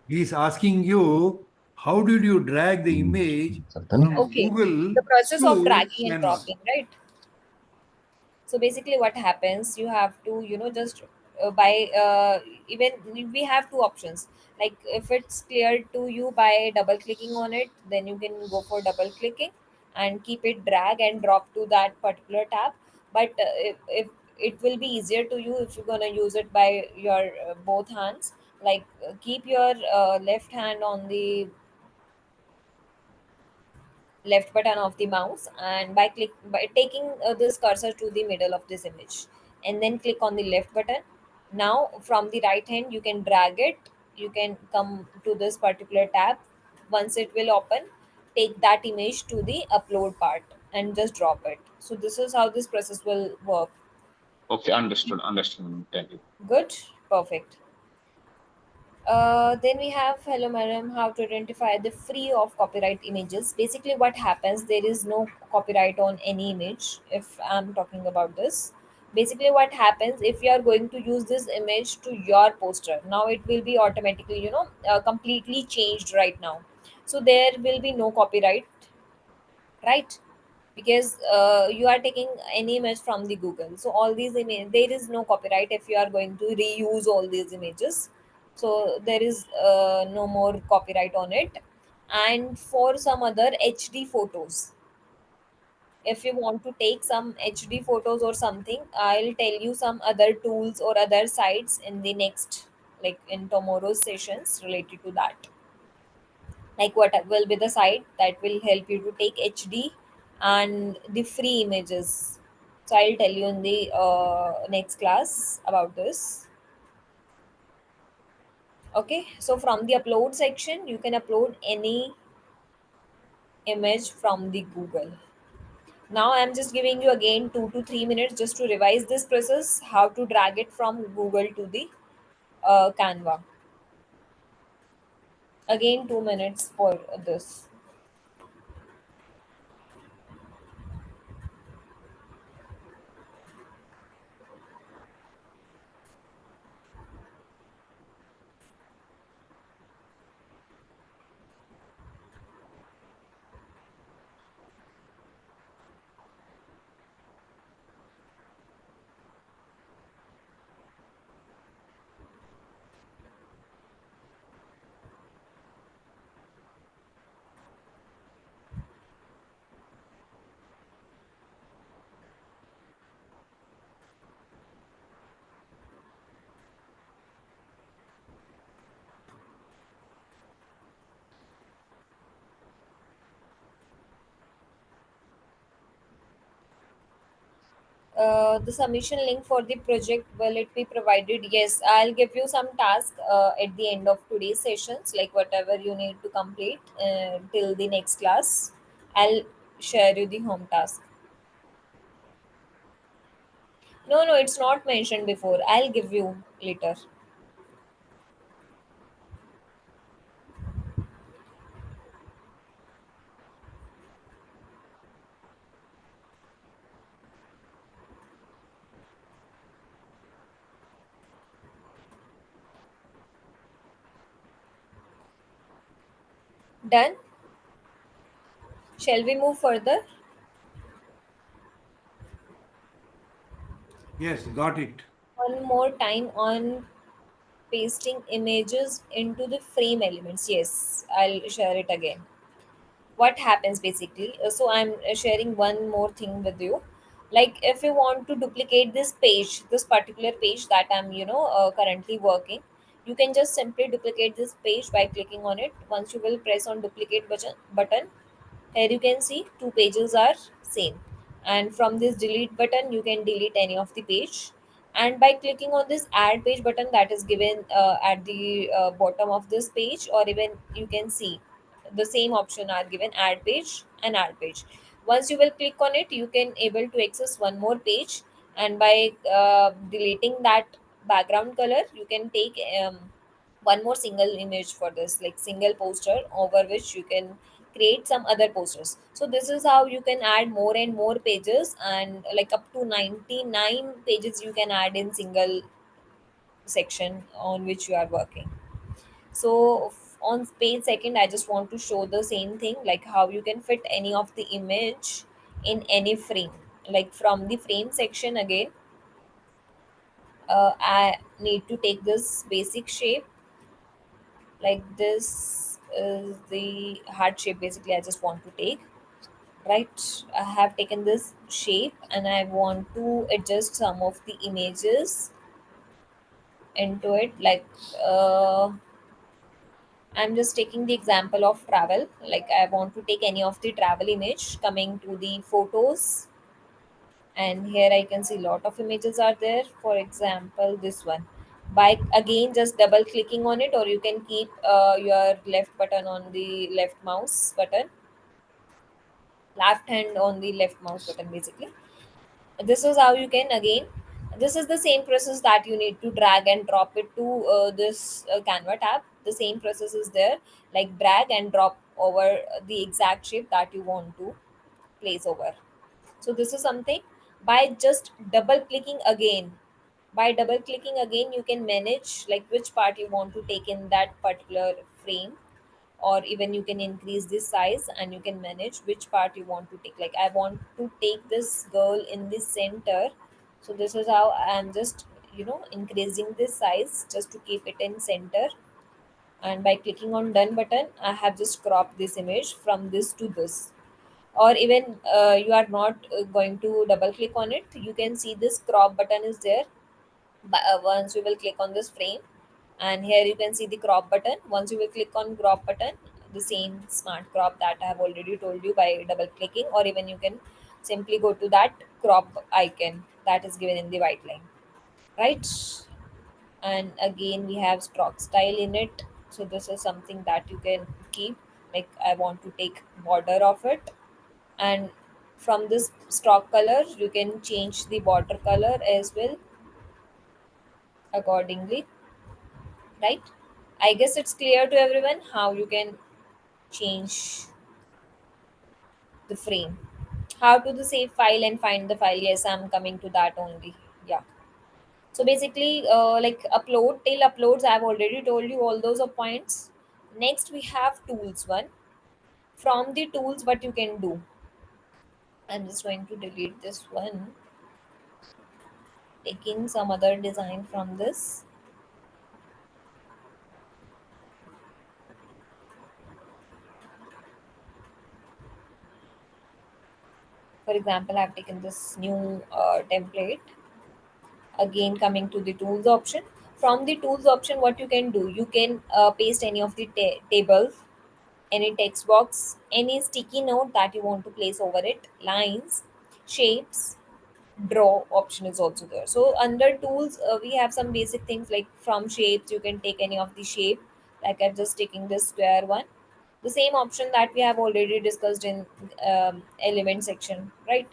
He is asking you, how did you drag the image from Okay, Google the process of to dragging and Canva? dropping, right? So basically what happens, you have to just by even we have two options. Like if it's clear to you by double clicking on it, then you can go for double clicking and keep it drag and drop to that particular tab. But if it will be easier to you if you're gonna use it by your both hands. Like keep your left hand on the left button of the mouse, and by taking this cursor to the middle of this image, and then click on the left button. Now from the right hand you can drag it, you can come to this particular tab. Once it will open, take that image to the upload part and just drop it. So this is how this process will work. Okay, understood. Understood, ma'am. Thank you. Good. Perfect. Then we have, hello madam, how to identify the free of copyright images. Basically what happens, there is no copyright on any image if I'm talking about this. Basically what happens, if you are going to use this image to your poster, now it will be automatically completely changed right now. So there will be no copyright, right? Because you are taking any image from the Google, so all these image, there is no copyright if you are going to reuse all these images. So there is no more copyright on it. And for some other HD photos, if you want to take some HD photos or something, I'll tell you some other tools or other sites in the next, like in tomorrow's sessions related to that. Like what will be the site that will help you to take HD and the free images. So I'll tell you in the next class about this. Okay, so from the upload section, you can upload any image from the Google. Now I'm just giving you again 2 to 3 minutes just to revise this process, how to drag it from Google to the Canva. Again 2 minutes for this. The submission link for the project, will it be provided? Yes, I'll give you some task at the end of today's sessions, like whatever you need to complete till the next class. I'll share you the home task. No, no, it's not mentioned before. I'll give you later. Done? Shall we move further? Yes, got it. One more time on pasting images into the frame elements. Yes, I'll share it again. What happens basically, so I'm sharing one more thing with you. Like if you want to duplicate this page, this particular page that I'm currently working, you can just simply duplicate this page by clicking on it. Once you will press on duplicate button, here you can see two pages are same, and from this delete button you can delete any of the page. And by clicking on this add page button that is given at the bottom of this page, or even you can see the same option are given, add page and add page. Once you will click on it, you can able to access one more page, and by deleting that background color, you can take one more single image for this, like single poster over which you can create some other posters. So this is how you can add more and more pages, and like up to 99 pages you can add in single section on which you are working. So on page second, I just want to show the same thing, like how you can fit any of the image in any frame. Like from the frame section again, I need to take this basic shape, like this is the heart shape basically. I just want to take, right? I have taken this shape and I want to adjust some of the images into it. Like I'm just taking the example of travel. Like I want to take any of the travel image, coming to the photos, and here I can see lot of images are there. For example, this one. By again just double clicking on it, or you can keep your left button on the left mouse button, left hand on the left mouse button basically. This is how you can again, this is the same process that you need to drag and drop it to this Canva tab. The same process is there, like drag and drop over the exact shape that you want to place over. So this is something. By just double clicking again, by double clicking again, you can manage like which part you want to take in that particular frame, or even you can increase this size and you can manage which part you want to take. Like I want to take this girl in the center, so this is how I'm just increasing this size just to keep it in center. And by clicking on done button, I have just cropped this image from this to this. Or even you are not going to double click on it, you can see this crop button is there. But once you will click on this frame, and here you can see the crop button. Once you will click on crop button, the same smart crop that I have already told you, by double clicking, or even you can simply go to that crop icon that is given in the white line, right? and again we have stroke style in it. So this is something that you can keep, like I want to take border of it, and from this stroke color you can change the border color as well accordingly, right? I guess it's clear to everyone how you can change the frame. How to the save file and find the file? Yes, I'm coming to that only. Yeah. So basically, like upload till uploads, I've already told you all those are points. Next, we have tools one. From the tools, what you can do. I'm just going to delete this one. Taking some other design from this. For example, I've taken this new template. Again, coming to the tools option. From the tools option, what you can do, you can paste any of the tables, any text box, any sticky note that you want to place over it, lines, shapes, draw option is also there. So under tools, we have some basic things like from shapes, you can take any of the shape, like I'm just taking this square one. The same option that we have already discussed in element section, right?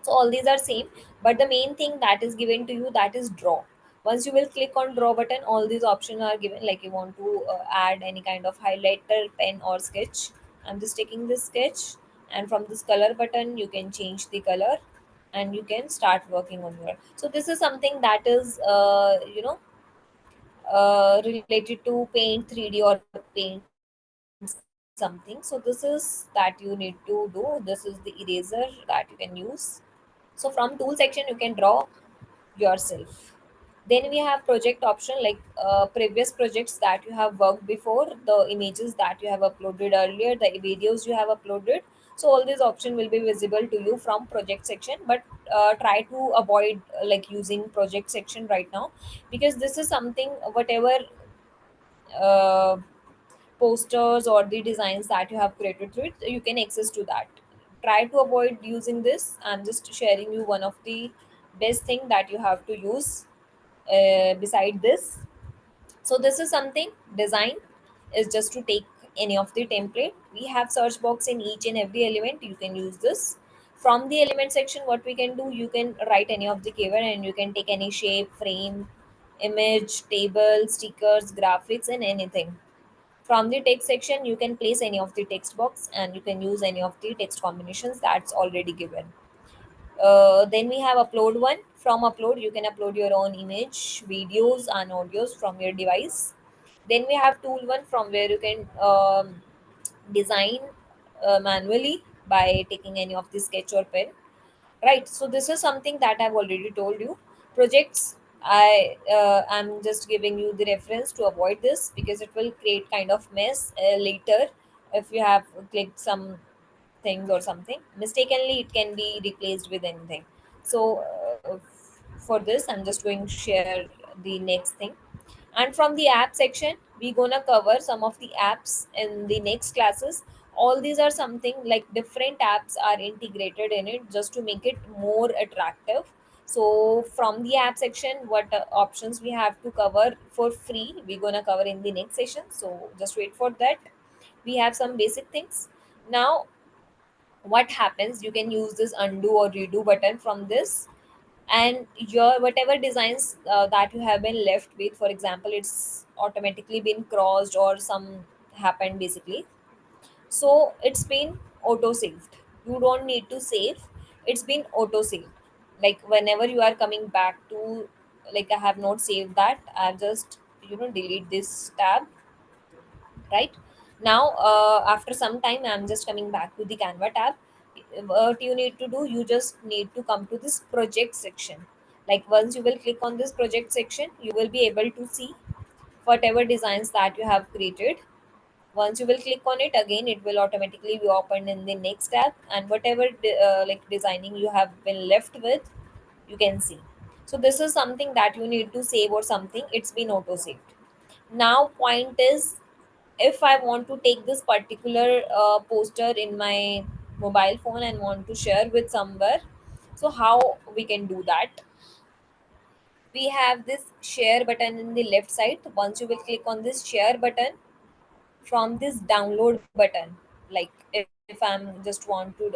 So all these are same, but the main thing that is given to you, that is draw. Once you will click on draw button, all these options are given, like you want to add any kind of highlighter, pen or sketch. I'm just taking this sketch, and from this color button you can change the color and you can start working on your. So this is something that is related to paint 3D or paint something. So this is that you need to do. This is the eraser that you can use. So from tool section you can draw yourself. Then we have project option, like previous projects that you have worked before, the images that you have uploaded earlier, the videos you have uploaded. So all these option will be visible to you from project section, but try to avoid like using project section right now, because this is something whatever uh, posters or the designs that you have created through it, you can access to that. Try to avoid using this. I'm just sharing you one of the best thing that you have to use beside this. So this is something design is just to take any of the template. We have search box in each and every element, you can use this. From the element section, what we can do, you can write any of the keyword and you can take any shape, frame, image, table, stickers, graphics and anything. From the text section, you can place any of the text box and you can use any of the text combinations that's already given. Then we have upload one. From upload, you can upload your own image, videos, and audios from your device. Then we have tool one, from where you can design manually by taking any of the sketch or pen. Right. So this is something that I've already told you. Projects. I'm just giving you the reference to avoid this because it will create kind of mess later if you have clicked some things or something mistakenly, it can be replaced with anything. So for this I'm just going to share the next thing. And from the app section, we're gonna cover some of the apps in the next classes. All these are something like different apps are integrated in it just to make it more attractive. So from the app section, what options we have to cover for free, we're gonna cover in the next session, so just wait for that. We have some basic things. Now what happens, you can use this undo or redo button from this, and your whatever designs that you have been left with, for example it's automatically been crossed or some happened basically, so it's been auto saved. You don't need to save, it's been auto saved. Like whenever you are coming back to, like I have not saved that, I've just delete this tab. Right now, after some time I'm just coming back to the Canva tab. What you need to do, you just need to come to this project section. Like once you will click on this project section, you will be able to see whatever designs that you have created. Once you will click on it, again it will automatically be opened in the next tab, and whatever like designing you have been left with, you can see. So this is something that you need to save or something, it's been auto saved. Now point is, if I want to take this particular poster in my mobile phone and want to share with somewhere, so how we can do that? we have this share button in the left side. Once you will click on this share button, from this download button, like if I'm just want to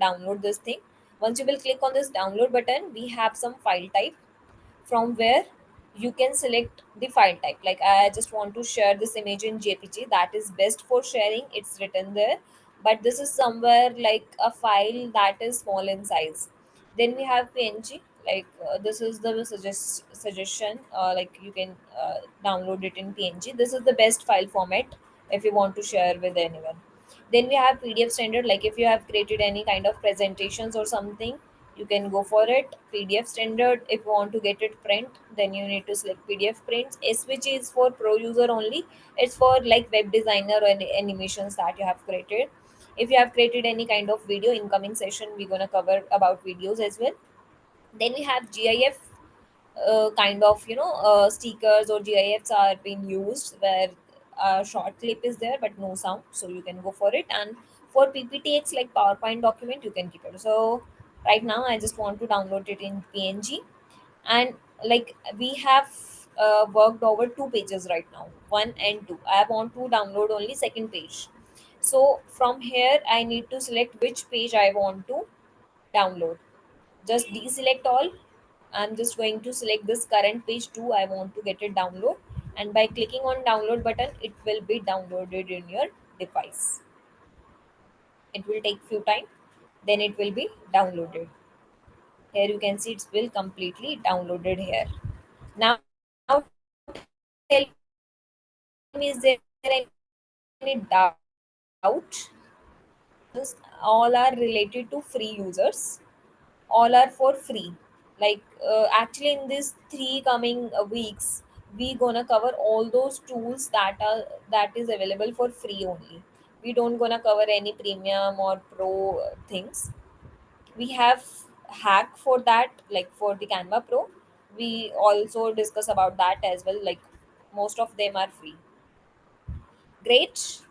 download this thing, once you will click on this download button, we have some file type from where you can select the file type. Like I just want to share this image in jpg, that is best for sharing, it's written there. But this is somewhere like a file that is small in size. Then we have png, like this is the suggestion, like you can download it in png. This is the best file format if you want to share with anyone. Then we have pdf standard, like if you have created any kind of presentations or something, you can go for it. pdf standard, if you want to get it print, then you need to select pdf prints. svg is for pro user only, it's for like web designer or any animations that you have created. If you have created any kind of video, incoming session we're going to cover about videos as well. Then we have gif, kind of stickers or gifs are being used where a short clip is there but no sound, so you can go for it. And for pptx like powerpoint document, you can keep it. So right now I just want to download it in png. And like we have worked over two pages right now, one and two. I want to download only second page. So from here I need to select which page I want to download. Just deselect all. I'm just going to select this current page 2, I want to get it download. And by clicking on download button, it will be downloaded in your device. It will take few time, then it will be downloaded. Here you can see it's will completely downloaded here. Now tell me, is there any doubt? All are related to free users, all are for free. Like actually in these three coming weeks, we gonna cover all those tools that is available for free only. We don't gonna cover any premium or pro things. We have hack for that, like for the canva pro, we also discuss about that as well. Like most of them are free. Great.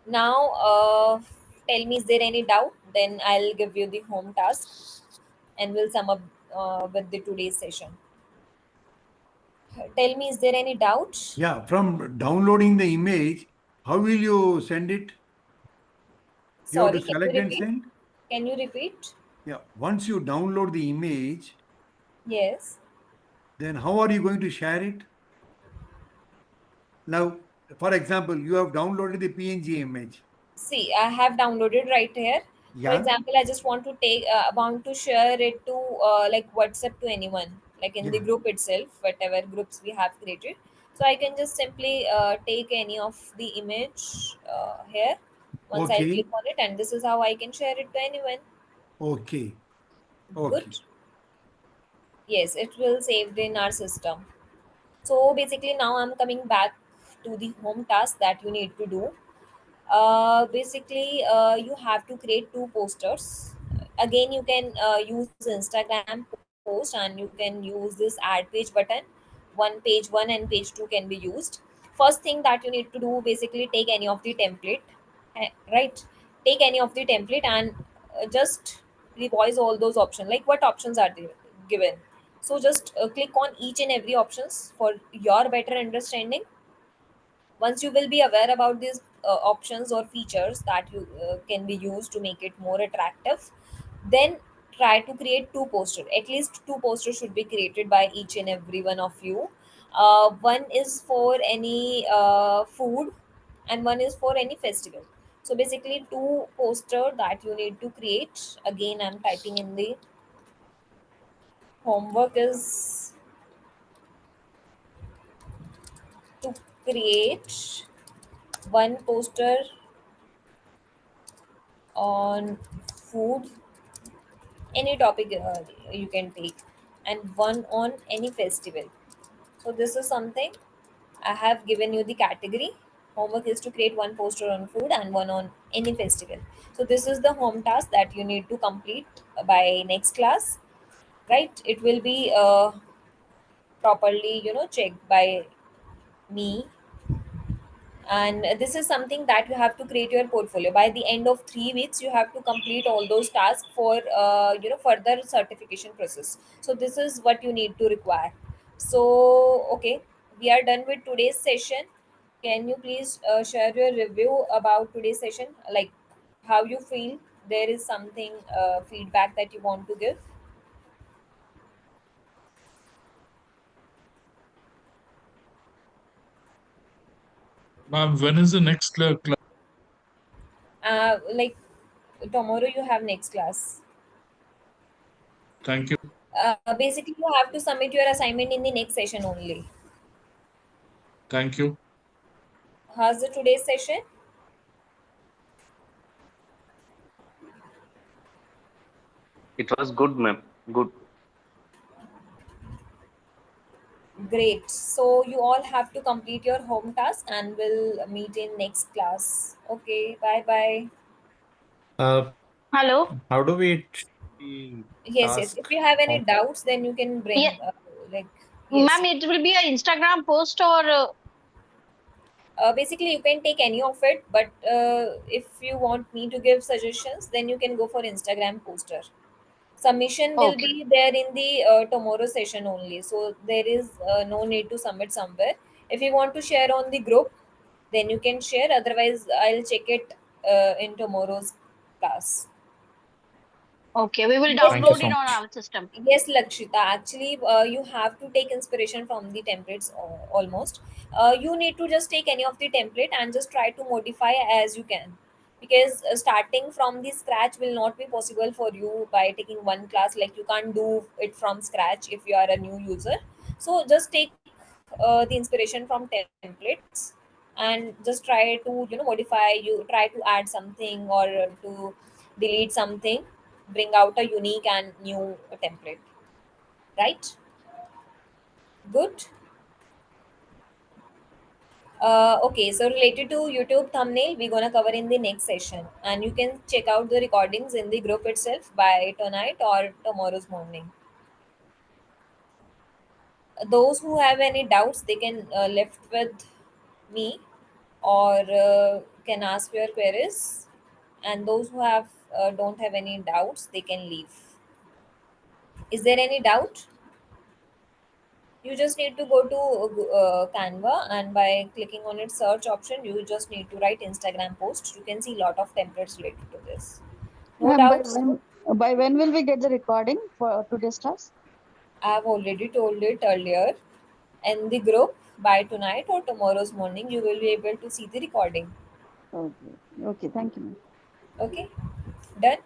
Now tell me, is there any doubt? Then I'll give you the home task and we'll sum up with the today's session. Tell me, is there any doubt? Yeah, from downloading the image, how will you send it? You have Sorry, to select and send? Can you repeat? Yeah, once you download the image, Yes. then how are you going to share it? Now, for example, you have downloaded the PNG image. See, I have downloaded right here. For Yeah, example, I just want to want to share it to like WhatsApp to anyone, like in the yeah. group itself, whatever groups we have created. So I can just simply take any of the image here. Once I Okay, click on it, and this is how I can share it to anyone. okay, okay. Good. Yes, it will saved in our system. So basically, now I'm coming back to the home task that you need to do. Basically, you have to create two posters. Again, you can use Instagram post, and you can use this add page button. One page one and page two can be used. First thing that you need to do, basically take any of the template, right? Take any of the template and just revise all those options. Like what options are they given? So just click on each and every options for your better understanding. Once you will be aware about these options or features that you can be used to make it more attractive, then try to create two posters. At least two posters should be created by each and every one of you. One is for any food and one is for any festival. So basically two poster that you need to create. Again, I'm typing in the homework is to create one poster on food, any topic you can take, and one on any festival. So this is something I have given you the category. Homework is to create one poster on food and one on any festival. So this is the home task that you need to complete by next class, right? It will be properly checked by me. And this is something that you have to create your portfolio by the end of 3 weeks. You have to complete all those tasks for further certification process. So this is what you need to require. So, okay, we are done with today's session. Can you please share your review about today's session, like how you feel? There is something feedback that you want to give? Ma'am, when is the next class? Like tomorrow you have next class. Thank you. Basically you have to submit your assignment in the next session only. Thank you. How's the today's session? It was good, ma'am. Good. Great. So you all have to complete your home task and we'll meet in next class. Okay, bye bye. Hello. How do we the Yes. If task? you have any doubts, then you can Yeah, bring like yes. ma'am, it will be an Instagram post or Basically you can take any of it, but if you want me to give suggestions, then you can go for Instagram poster. Submission will okay. be there in the tomorrow session only, so there is no need to submit somewhere. If you want to share on the group, then you can share, otherwise I'll check it in tomorrow's class. Okay, we will Yes, Thank you download so it on much. our system. yes, Lakshita. Actually, you have to take inspiration from the templates almost. You need to just take any of the template and just try to modify as you can. Because starting from the scratch will not be possible for you by taking one class. Like you can't do it from scratch if you are a new user. So just take the inspiration from templates and just try to modify. You try to add something or to delete something, bring out a unique and new template, right? Good. Okay, so related to YouTube thumbnail, we're gonna cover in the next session, and you can check out the recordings in the group itself by tonight or tomorrow's morning. Those who have any doubts, they can left with me or can ask your queries, and those who have don't have any doubts, they can leave. Is there any doubt? You just need to go to Canva, and by clicking on its search option, you just need to write Instagram post. You can see a lot of templates related to this. No Ma'am, doubts? by when will we get the recording for today's class? I have already told it earlier. In the group, by tonight or tomorrow's morning, you will be able to see the recording. Okay. Okay. Thank you, ma'am. Okay, done.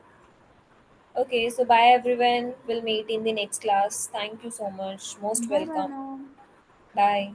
Okay, so bye everyone. We'll meet in the next class. Thank you so much. Most Bye bye, welcome. ma'am. Bye.